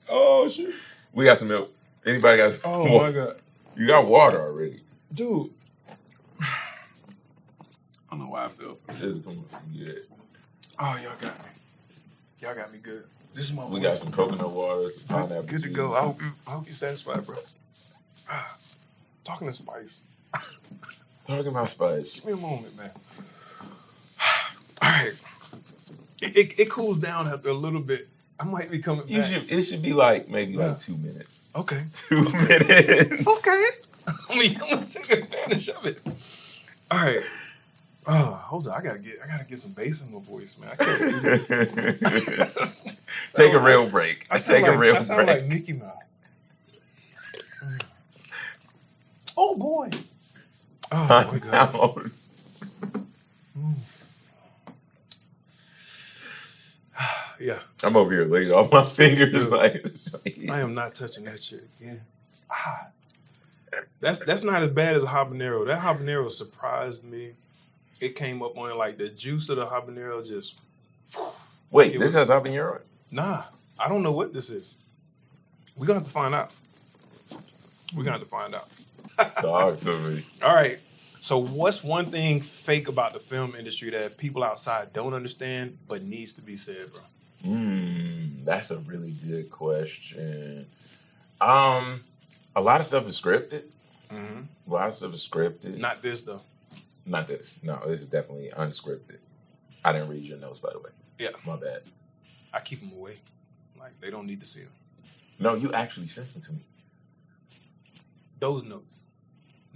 Oh, shit. We got some milk. Anybody got some Oh, water? my God. You got water already. Dude. I don't know why I feel. This is gonna be good. Oh, y'all got me. Y'all got me good. This is my We got some coconut water, some pineapple good to juice. go. I hope you're satisfied, bro. Talking to spice. Talking about spice. Give me a moment, man. All right. It cools down after a little bit. I might be coming back. It should be like maybe like 2 minutes. Okay. 2 minutes. Okay. I'm gonna take advantage of it. All right. Hold on. I gotta get some bass in my voice, man. I can't do this. Take a real break. I sound like Mickey Mouse. Oh boy. Oh my God. Yeah. I'm over here laying off my fingers. Like, I am not touching that shit again. That's not as bad as a habanero. That habanero surprised me. It came up on it like the juice of the habanero just. Wait, this has habanero? Nah, I don't know what this is. We're gonna have to find out. Talk to me. All right. So what's one thing fake about the film industry that people outside don't understand but needs to be said, bro? That's a really good question. A lot of stuff is scripted. A lot of stuff is scripted. Not this though. Not this. No, this is definitely unscripted. I didn't read your notes, by the way. Yeah. My bad. I keep them away. Like, they don't need to see them. No, you actually sent them to me. Those notes.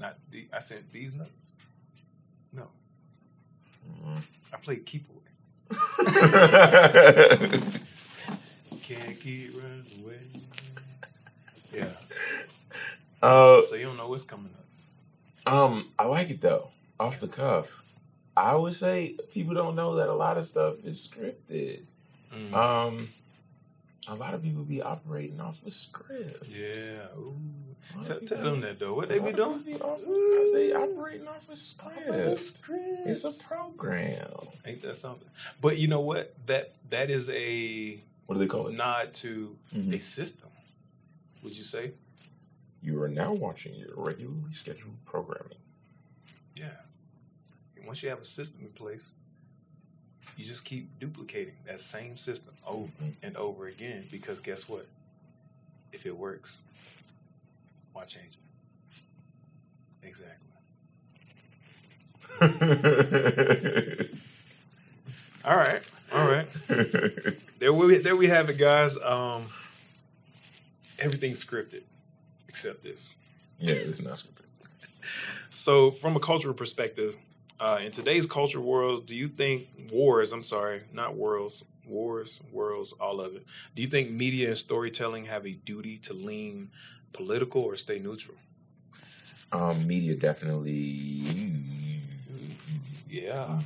I sent these notes. No. I played keep away. Can't keep running away. Yeah. So you don't know what's coming up. I like it though. Off the cuff. I would say people don't know that a lot of stuff is scripted. A lot of people be operating off a script. Yeah. Ooh. Tell them that though. What they be doing? They operating off a script. It's a program. Ain't that something? But you know what? That is a what do they call it? Nod to a system. Would you say? You are now watching your regularly scheduled programming. Yeah. And once you have a system in place, you just keep duplicating that same system over and over again, because guess what? If it works, why change it? Exactly. All right. There we have it, guys. Everything's scripted except this. Yeah, it's not scripted. So from a cultural perspective, in today's culture worlds, do you think wars, all of it. Do you think media and storytelling have a duty to lean political or stay neutral? Media definitely. Yeah.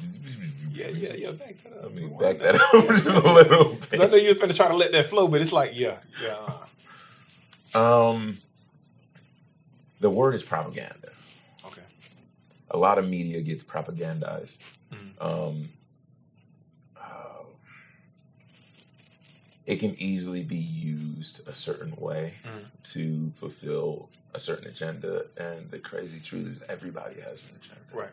Back that up. Let me back that up just a little bit. I know you're finna try to let that flow, but it's like, yeah. The word is propaganda. Okay. A lot of media gets propagandized. It can easily be used a certain way to fulfill a certain agenda. And the crazy truth is everybody has an agenda. Right.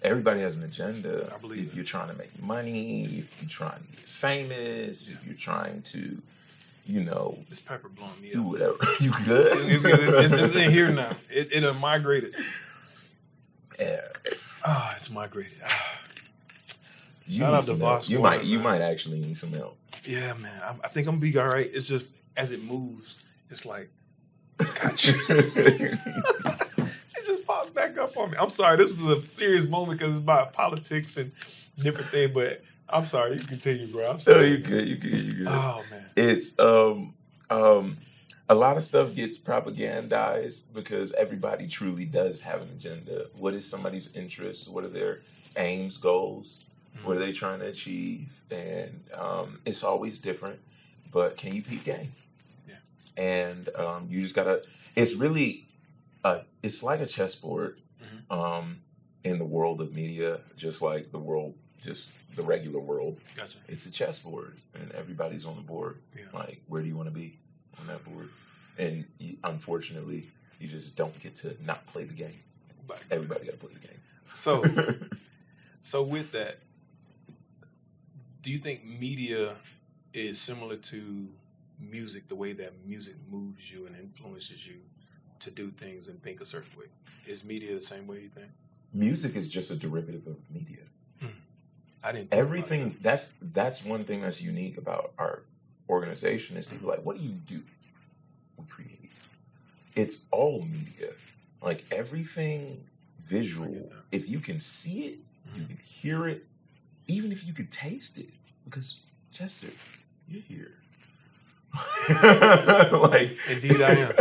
Everybody has an agenda. I believe if you're trying to make money, if you're trying to get famous, if you're trying to, this pepper blowing me do up. whatever. You good? It's in here now. It migrated. Yeah. It's migrated. Shout out to Voss. You might actually need some help. Yeah, man. I think I'm gonna be all right. It's just as it moves, it's like, gotcha. It just pops back up on me. I'm sorry. This is a serious moment because it's about politics and different things. But I'm sorry. You continue, bro. I'm sorry. No, you good. Oh man. It's a lot of stuff gets propagandized because everybody truly does have an agenda. What is somebody's interest? What are their aims, goals? What are they trying to achieve? And it's always different. But can you peep game? Yeah. And you just gotta. It's really, it's like a chessboard in the world of media, just like the regular world. Gotcha. It's a chessboard, and everybody's on the board. Yeah. Like, where do you want to be on that board? And unfortunately, you just don't get to not play the game. Everybody got to play the game. So with that, do you think media is similar to music, the way that music moves you and influences you to do things and think a certain way? Is media the same way, you think? Music is just a derivative of media. I didn't think everything that's one thing that's unique about our organization is people like, what do? We create. It's all media. Like everything visual. If you can see it, you can hear it, even if you could taste it. Because Chester, you're here. Like indeed I am.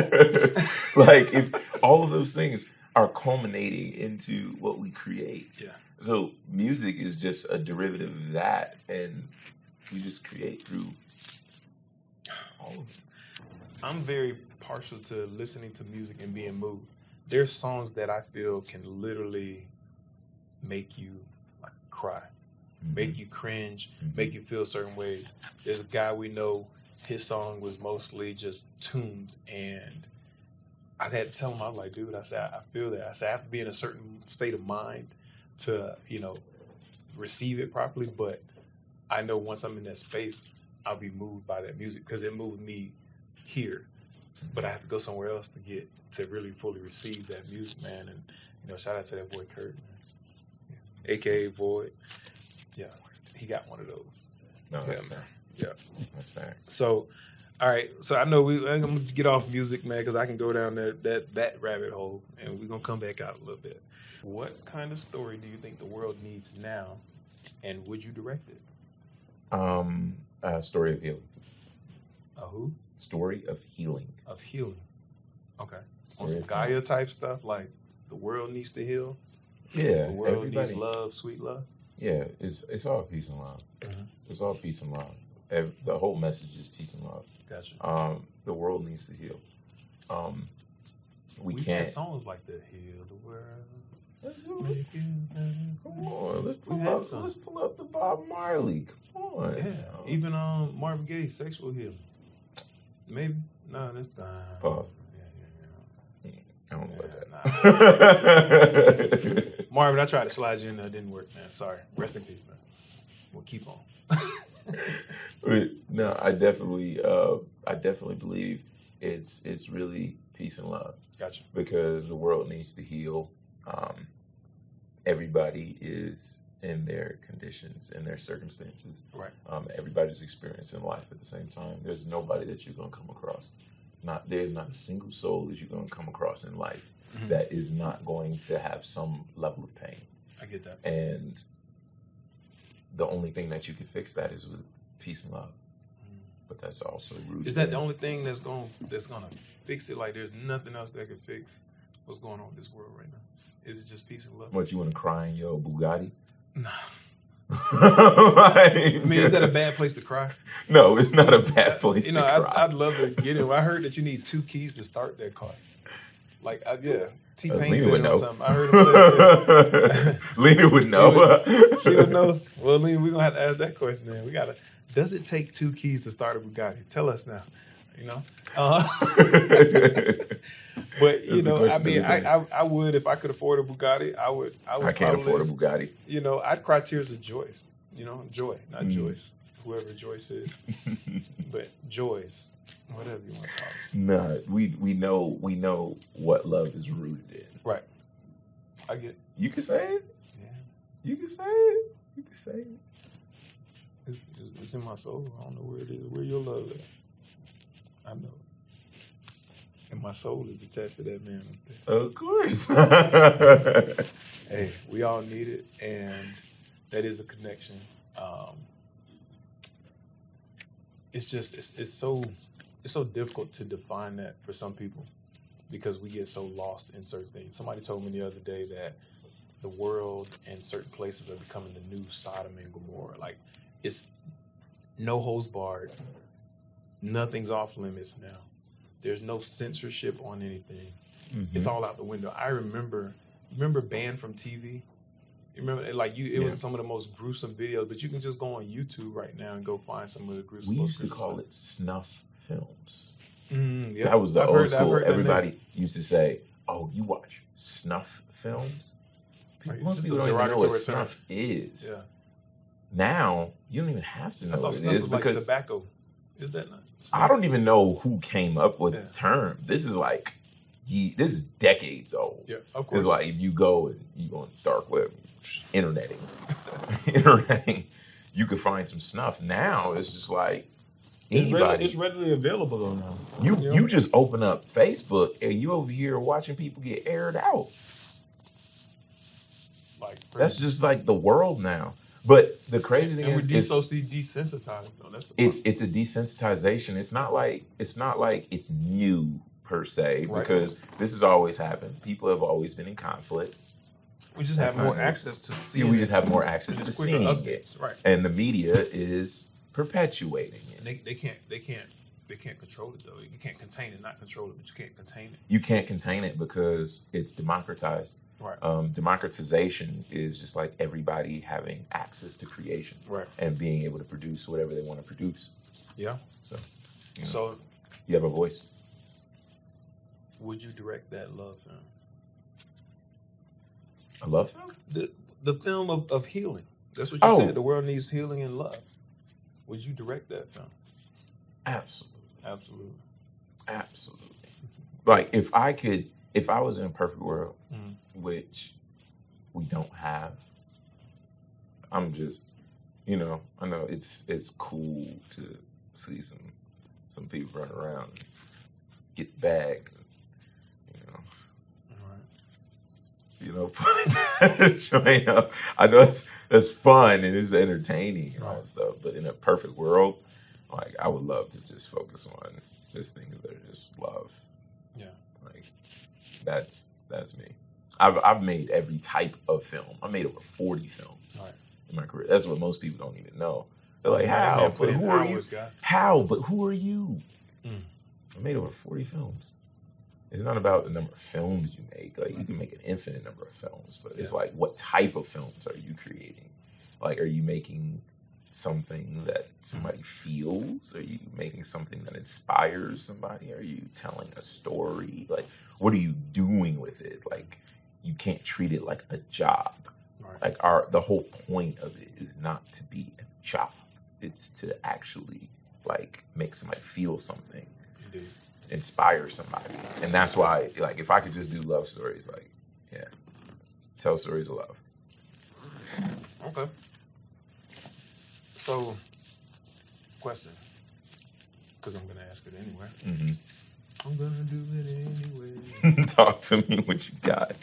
Like if all of those things are culminating into what we create. Yeah. So music is just a derivative of that, and we just create through all of it. I'm very partial to listening to music and being moved. There's songs that I feel can literally make you like cry, make you cringe, make you feel certain ways. There's a guy we know, his song was mostly just tunes, and I had to tell him, I was like, dude, I said, I feel that. I said, I have to be in a certain state of mind to, receive it properly. But I know once I'm in that space, I'll be moved by that music because it moved me here. But I have to go somewhere else to really fully receive that music, man. And, shout out to that boy Kurt, man. Yeah. AKA Void. Yeah, he got one of those. No, that's fair. Yeah. That's fair. So, all right. So I know I'm going to get off music, man, because I can go down that rabbit hole, and we're going to come back out a little bit. What kind of story do you think the world needs now, and would you direct it? Story of healing. A who? Story of healing. Of healing. Okay. On some Gaia type stuff, like the world needs to heal. Yeah. The world needs love, sweet love. Yeah, it's all peace and love. Mm-hmm. It's all peace and love. The whole message is peace and love. Gotcha. The world needs to heal. We We've can't. had songs like that. Heal the world. Come on, let's pull up the Bob Marley. Come on. Yeah. Even Marvin Gaye, Sexual Healing. Maybe. No, that's Pause. Yeah. I don't know about Nah. that. Marvin, I tried to slide you in there. It didn't work, man. Sorry. Rest in peace, man. We'll keep on. No, I definitely believe it's really peace and love. Gotcha. Because the world needs to heal. Everybody is in their conditions, in their circumstances. Right. Everybody's experiencing life at the same time. There's nobody that you're gonna come across. There's not a single soul that you're gonna come across in life that is not going to have some level of pain. I get that. And the only thing that you can fix that is with peace and love. But that's also rooted. Is that the only thing that's gonna fix it? Like, there's nothing else that can fix what's going on in this world right now. Is it just peace and love? What, you want to cry in your Bugatti? Nah. I mean, is that a bad place to cry? No, it's not a bad place to cry. I'd love to get in. I heard that you need 2 keys to start that car. Like, T-Pain said it or something. I heard him say that. Lena would know. She would know. Well, Lena, we're going to have to ask that question then. Does it take 2 keys to start a Bugatti? Tell us now. You know? But, you know, I mean, I would, if I could afford a Bugatti, I would I can't afford a Bugatti. You know, I'd cry tears of joys. You know, joy, not Joyce. Whoever Joyce is. But joys. Whatever you want to call it. Nah, we know what love is rooted in. Right. I get it. You can say it. Yeah. You can say it. You can say it. It's in my soul. I don't know where it is. Where your love is. I know. And my soul is attached to that man. Of course. Hey, we all need it, and that is a connection. It's so difficult to define that for some people because we get so lost in certain things. Somebody told me the other day that the world and certain places are becoming the new Sodom and Gomorrah. Like, it's no holds barred. Nothing's off limits now. There's no censorship on anything. Mm-hmm. It's all out the window. I remember Banned from TV? You remember, it was some of the most gruesome videos, but you can just go on YouTube right now and go find some of the gruesome. We used to call it snuff films. Yeah. That was the old school. Everybody used to say, "Oh, you watch snuff films?" Most people don't even know what snuff is. Yeah. Now you don't even have to know what it is because like tobacco. Is that not? I don't even know who came up with the term. This is like, this is decades old. Yeah, of course. It's like if you go and you go on the dark web, interneting, you could find some snuff. Now it's just like anybody. It's readily available though now. You just open up Facebook and you over here watching people get aired out. Like that's just like the world now. But the crazy thing is, desensitized though. That's the problem. It's a desensitization. It's not like it's new per se, because this has always happened. People have always been in conflict. We just have more access to seeing. We just have more access to seeing updates, it, and the media is perpetuating it. And they can't control it though. You can't contain it, not control it, but you can't contain it. You can't contain it because it's democratized. Right. Democratization is just like everybody having access to creation, and being able to produce whatever they want to produce. Yeah. So you have a voice. Would you direct that love film? A love film? The film of healing. That's what you said. The world needs healing and love. Would you direct that film? Absolutely. Like if I was in a perfect world, which we don't have, I'm just, I know it's cool to see some people run around and get bagged, I know that's fun and it's entertaining and all that stuff, but in a perfect world, like I would love to just focus on just things that are just love. Yeah. Like that's me. I've made every type of film. I made over 40 films in my career. That's what most people don't even know. They're like, how? Put in hours, guy. How? But who are you? Mm. I made over 40 films. It's not about the number of films you make. Like, you can make an infinite number of films, but it's like, what type of films are you creating? Like, are you making something that somebody feels? Are you making something that inspires somebody? Are you telling a story? Like, what are you doing with it? Like, you can't treat it like a job. Right. Like, the whole point of it is not to be a job. It's to actually, like, make somebody feel something. Indeed. Inspire somebody. And that's why, like, if I could just do love stories, like, yeah, tell stories of love. Okay. So, question, because I'm gonna ask it anyway. Mm-hmm. I'm gonna do it anyway. Talk to me what you got.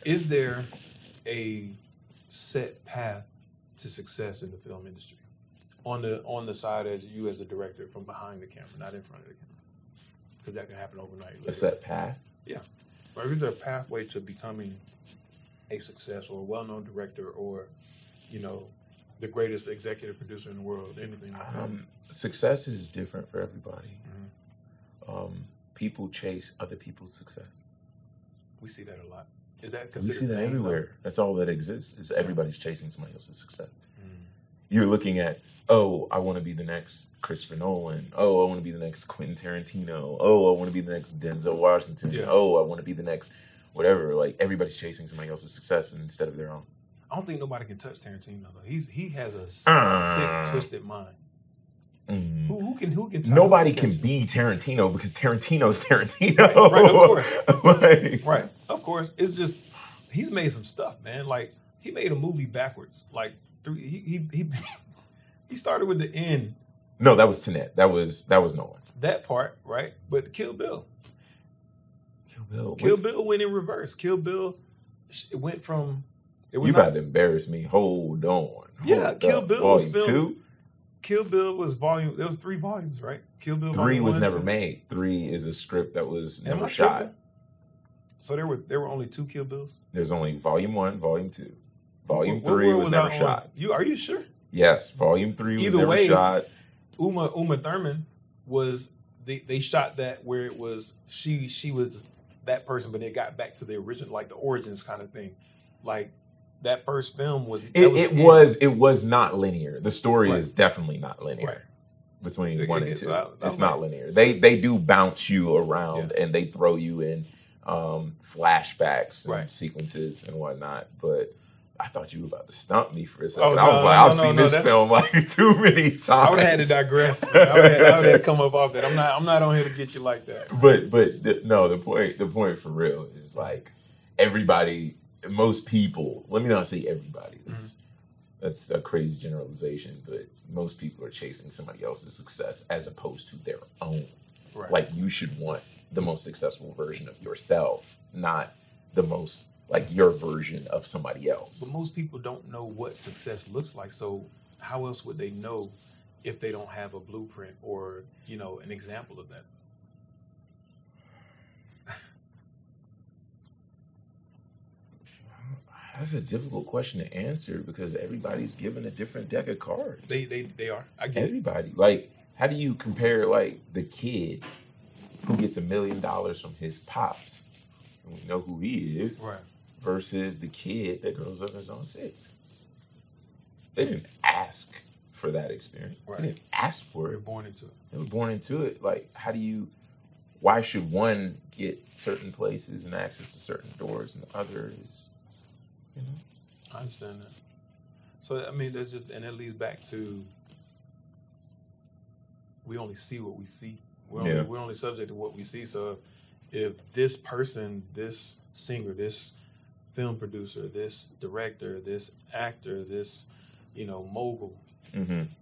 Is there a set path to success in the film industry? On the side as you as a director, from behind the camera, not in front of the camera, because that can happen overnight. Literally. A set path? Yeah. Or is there a pathway to becoming a success or a well-known director or, you know, the greatest executive producer in the world, anything like that? Success is different for everybody. Mm-hmm. People chase other people's success. We see that a lot. Is that we considered? See that everywhere. Though? That's all that exists. Is everybody's chasing somebody else's success. Mm. You're looking at, oh, I want to be the next Christopher Nolan. Oh, I want to be the next Quentin Tarantino. Oh, I want to be the next Denzel Washington. Yeah. Oh, I want to be the next whatever. Like, everybody's chasing somebody else's success instead of their own. I don't think nobody can touch Tarantino though. He has a sick, twisted mind. Mm. Who can? Nobody can be Tarantino because Tarantino's Tarantino. Right, of course. Like, right, of course. It's just he's made some stuff, man. Like, he made a movie backwards. Like, he started with the end. No, that was Tenet. That was Nolan. That part, right? But Kill Bill. Kill Bill went in reverse. Kill Bill, it went from. You about to embarrass me. Hold on. Kill Bill was filmed. 2? Kill Bill was volume. There was 3 volumes, right? Kill Bill. 3 was never 2. made. 3 is a script that was never shot. Tripping? So there were only 2 Kill Bills. There's only volume 1, volume 2. Volume 3 was never shot. Are you sure? Yes, volume 3 was never shot. Uma Thurman was they shot that where it was she was that person, but it got back to the original, like the origins kind of thing, like. That first film was it was not linear. The story is definitely not linear between 1 and 2. It's not linear. They do bounce you around and they throw you in flashbacks and sequences and whatnot. But I thought you were about to stump me for a second. I was like, I've seen this film like too many times. I would have had to digress. I would have had to come up off that. I'm not on here to get you like that. But the point for real is like everybody. Most people, let me not say everybody, that's a crazy generalization, but most people are chasing somebody else's success as opposed to their own. Right. Like, you should want the most successful version of yourself, not the most, like, your version of somebody else. But most people don't know what success looks like, so how else would they know if they don't have a blueprint or, you know, an example of that? That's a difficult question to answer because everybody's given a different deck of cards. They are. I get everybody. Like, how do you compare like the kid who gets $1 million from his pops, and we know who he is, right, versus the kid that grows up in Zone 6? They didn't ask for that experience. Right. They didn't ask for it. They were born into it. They were born into it. Like, why should one get certain places and access to certain doors and the other is, you know? I understand that. So, I mean, there's just, and it leads back to, we only see what we see. We're only subject to what we see. So if this person, this singer, this film producer, this director, this actor, this, you know, mogul,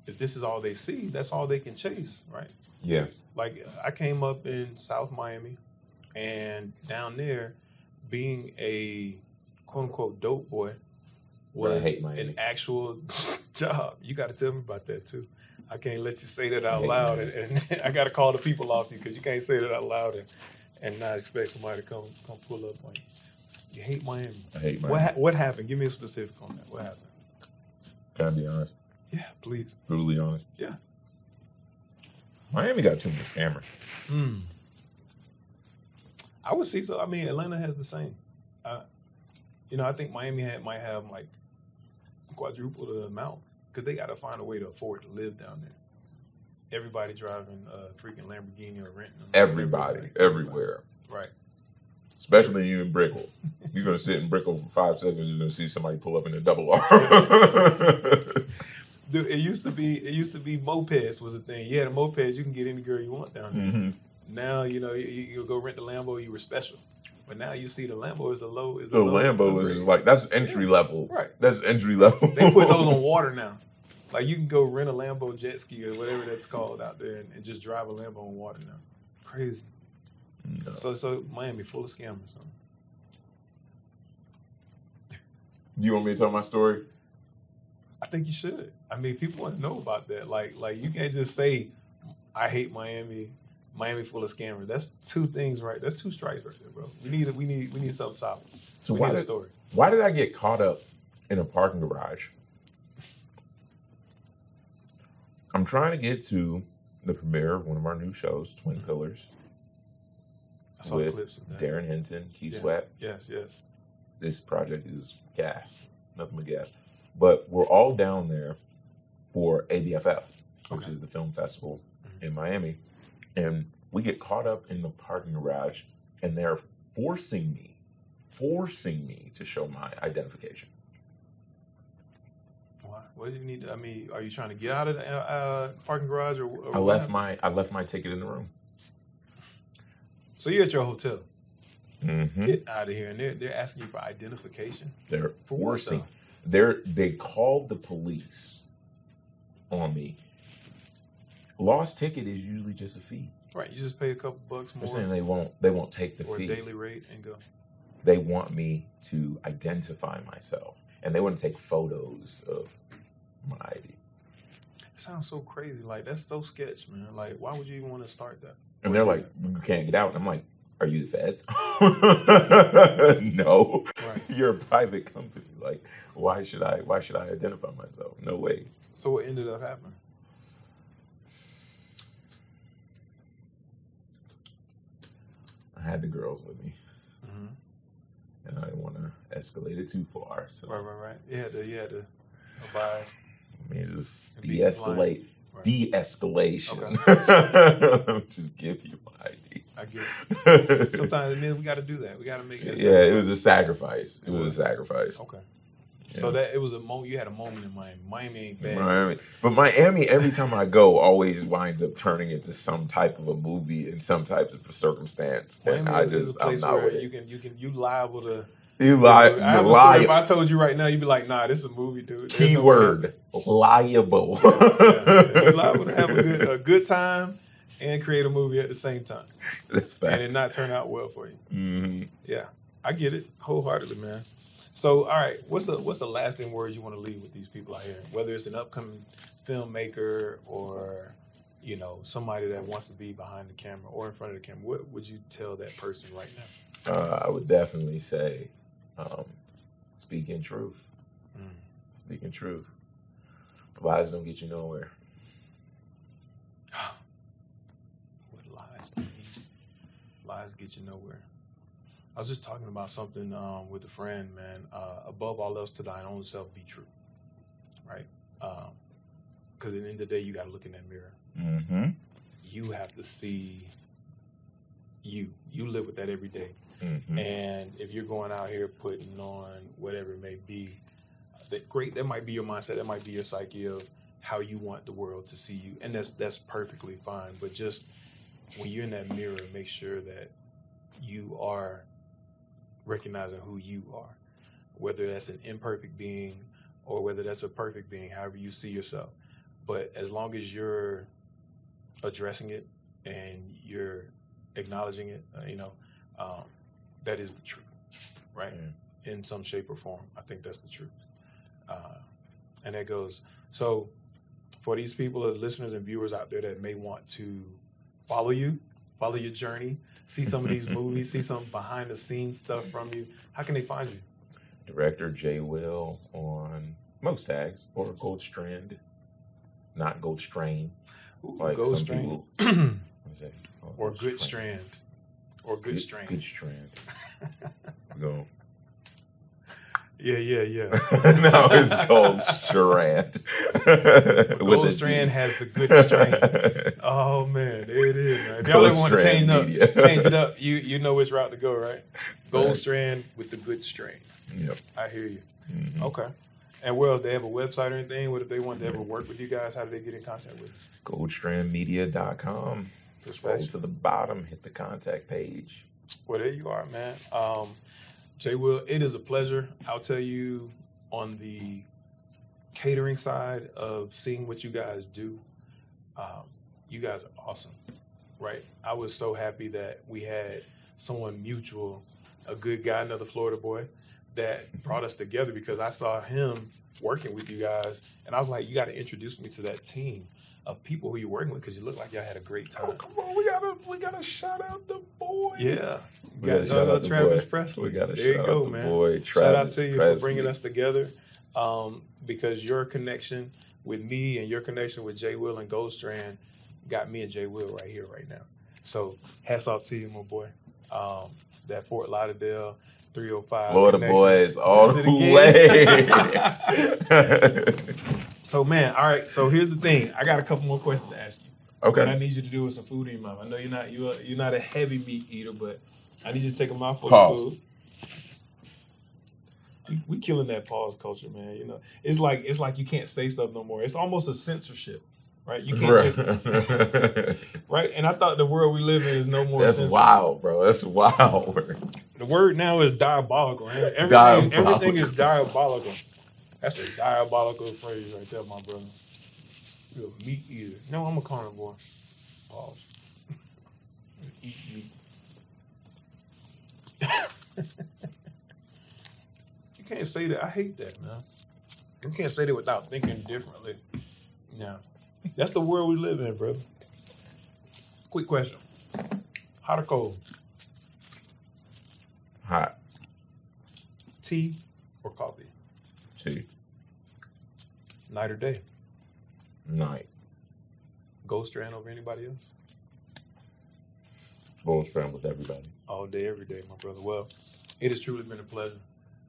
if this is all they see, that's all they can chase, right? Yeah. Like, I came up in South Miami, and down there, being a quote-unquote dope boy was an actual job. You got to tell me about that, too. I can't let you say that out loud, and I got to call the people off you because you can't say that out loud and not expect somebody to come pull up on you. You hate Miami. I hate Miami. What happened? Give me a specific on that. What happened? Can I be honest? Yeah, please. Brutally honest. Yeah. Miami got too much cameras. I would see so. I mean, Atlanta has the same. I think Miami might have like quadruple the amount because they got to find a way to afford to live down there. Everybody driving a freaking Lamborghini or renting them. Everybody, everywhere. Right. Especially you in Brickell. You're going to sit in Brickell for 5 seconds, you're going to see somebody pull up in a double R. Dude, it used to be mopeds was the thing. You had a moped, you can get any girl you want down there. Mm-hmm. Now, you go rent the Lambo, you were special. But now you see the Lambo is the low. The Lambo is like, that's entry level. Right. That's entry level. They put those on water now. Like you can go rent a Lambo jet ski or whatever that's called out there and just drive a Lambo on water now. Crazy. No. So Miami full of scammers. You want me to tell my story? I think you should. I mean, people want to know about that. Like you can't just say, I hate Miami. Miami full of scammers. That's two things, right? That's two strikes right there, bro. We need something solid. So we need a story. Why did I get caught up in a parking garage? I'm trying to get to the premiere of one of our new shows, Twin Pillars. I saw the clips of that. Darren Henson, Key Sweat. Yes. This project is gas, nothing but gas. But we're all down there for ABFF, which is the film festival in Miami. And we get caught up in the parking garage, and they're forcing me to show my identification. Why? What do you need? I mean, are you trying to get out of the parking garage, or I left my ticket in the room. So you're at your hotel. Mm-hmm. Get out of here, and they're asking you for identification. They're for forcing. They called the police on me. Lost ticket is usually just a fee. Right, you just pay a couple bucks more. They're saying they won't take the or fee. Or a daily rate and go. They want me to identify myself, and they want to take photos of my ID. It sounds so crazy. Like, that's so sketch, man. Like, why would you even want to start that? And they're like, you can't get out. And I'm like, are you the feds? No. Right. You're a private company. Like, why should I identify myself? No way. So what ended up happening? I had the girls with me. And I didn't want to escalate it too far. So. Right. You had to abide. I mean, just de-escalate. Right. De-escalation. Okay. Just give you my ID. I get it. Sometimes we got to do that. We got to make that. Yeah, it was a sacrifice. It was a sacrifice. Okay. Yeah. So that it was a moment. You had a moment in Miami. Miami ain't bad. Miami. But Miami, every time I go, always winds up turning into some type of a movie in some types of circumstance. Miami and is a place I'm not where with it. you liable to. You lie. I have a story. If I told you right now, you'd be like, "Nah, this is a movie, dude." Keyword: liable. You're liable to have a good time and create a movie at the same time. That's fact. And it not turn out well for you. Mm-hmm. Yeah, I get it wholeheartedly, man. So, all right, what's the lasting words you want to leave with these people out here? Whether it's an upcoming filmmaker or, somebody that wants to be behind the camera or in front of the camera, what would you tell that person right now? I would definitely say, speaking truth. Speaking truth. Lies don't get you nowhere. What lies, man? Lies get you nowhere. I was just talking about something with a friend, man. Above all else, to thine own self be true, right? Because at the end of the day, you got to look in that mirror. Mm-hmm. You have to see you. You live with that every day. Mm-hmm. And if you're going out here putting on whatever it may be, that might be your mindset. That might be your psyche of how you want the world to see you, and that's perfectly fine. But just when you're in that mirror, make sure that you are recognizing who you are, whether that's an imperfect being or whether that's a perfect being, however you see yourself. But as long as you're addressing it and you're acknowledging it, that is the truth, right? Yeah. In some shape or form, I think that's the truth. And that goes. So for these people, the listeners and viewers out there that may want to follow your journey, see some of these movies, see some behind the scenes stuff from you, how can they find you? Director JWill on most tags or Gold Strand not Gold Strain. Ooh, Like Gold some Strain. people, what is that? Oh, Or Good Strand. Or Good Strain. Good Strand. Go. Yeah. No, it's Gold Strand. Gold Strand has the good strain. Oh man, there it is. Man. If y'all ever want to change it up, you know which route to go, right? Gold Right. Strand with the good strain. Yep. I hear you. Mm-hmm. Okay. And where else? They have a website or anything? What if they want to ever work with you guys? How do they get in contact with you? Goldstrandmedia.com. Scroll to the bottom, hit the contact page. Well, there you are, man. JWill, it is a pleasure. I'll tell you, on the catering side of seeing what you guys do, you guys are awesome, right? I was so happy that we had someone mutual, a good guy, another Florida boy, that brought us together because I saw him working with you guys, and I was like, you got to introduce me to that team of people who you're working with because you look like y'all had a great time. Oh, come on, we gotta shout out the boy. Yeah, We gotta shout out the Travis boy. Presley. We gotta there you shout go, out the man. boy, Shout out Travis to you Presley. for bringing us together, because your connection with me and your connection with JWill and Gold Strand got me and JWill right here, right now. So hats off to you, my boy. That Fort Lauderdale 305 Florida connection. boys all Is the it way. So man, all right. So here's the thing. I got a couple more questions to ask you. What I Okay. need you to do with some food in your mouth. I know you're not a heavy meat eater, but I need you to take a mouthful Pause. of food. We killing that pause culture, man. You know, it's like you can't say stuff no more. It's almost a censorship, right? You can't just right. And I thought the world we live in is no more. That's censorship. wild, bro. That's wild. The word now is diabolical. Man. Everything Diabolical. is diabolical. That's a diabolical phrase right there, my brother. You're a meat eater. No, I'm a carnivore. Pause. Eat meat. You can't say that. I hate that, man. You can't say that without thinking differently. Yeah. That's the world we live in, brother. Quick question. Hot or cold? Hot. Tea or coffee? Tea. Night or day? Night. Gold Strand over anybody else? Gold Strand with everybody. All day, every day, my brother. Well, it has truly been a pleasure.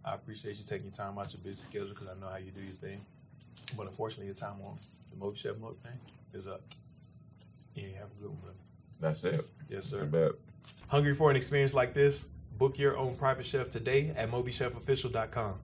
I appreciate you taking time out your busy schedule because I know how you do your thing. But unfortunately, your time on the MobiChef Mukbang is up. Yeah, have a good one, brother. That's it. Yes, sir. I bet. Hungry for an experience like this? Book your own private chef today at MobiChefOfficial.com.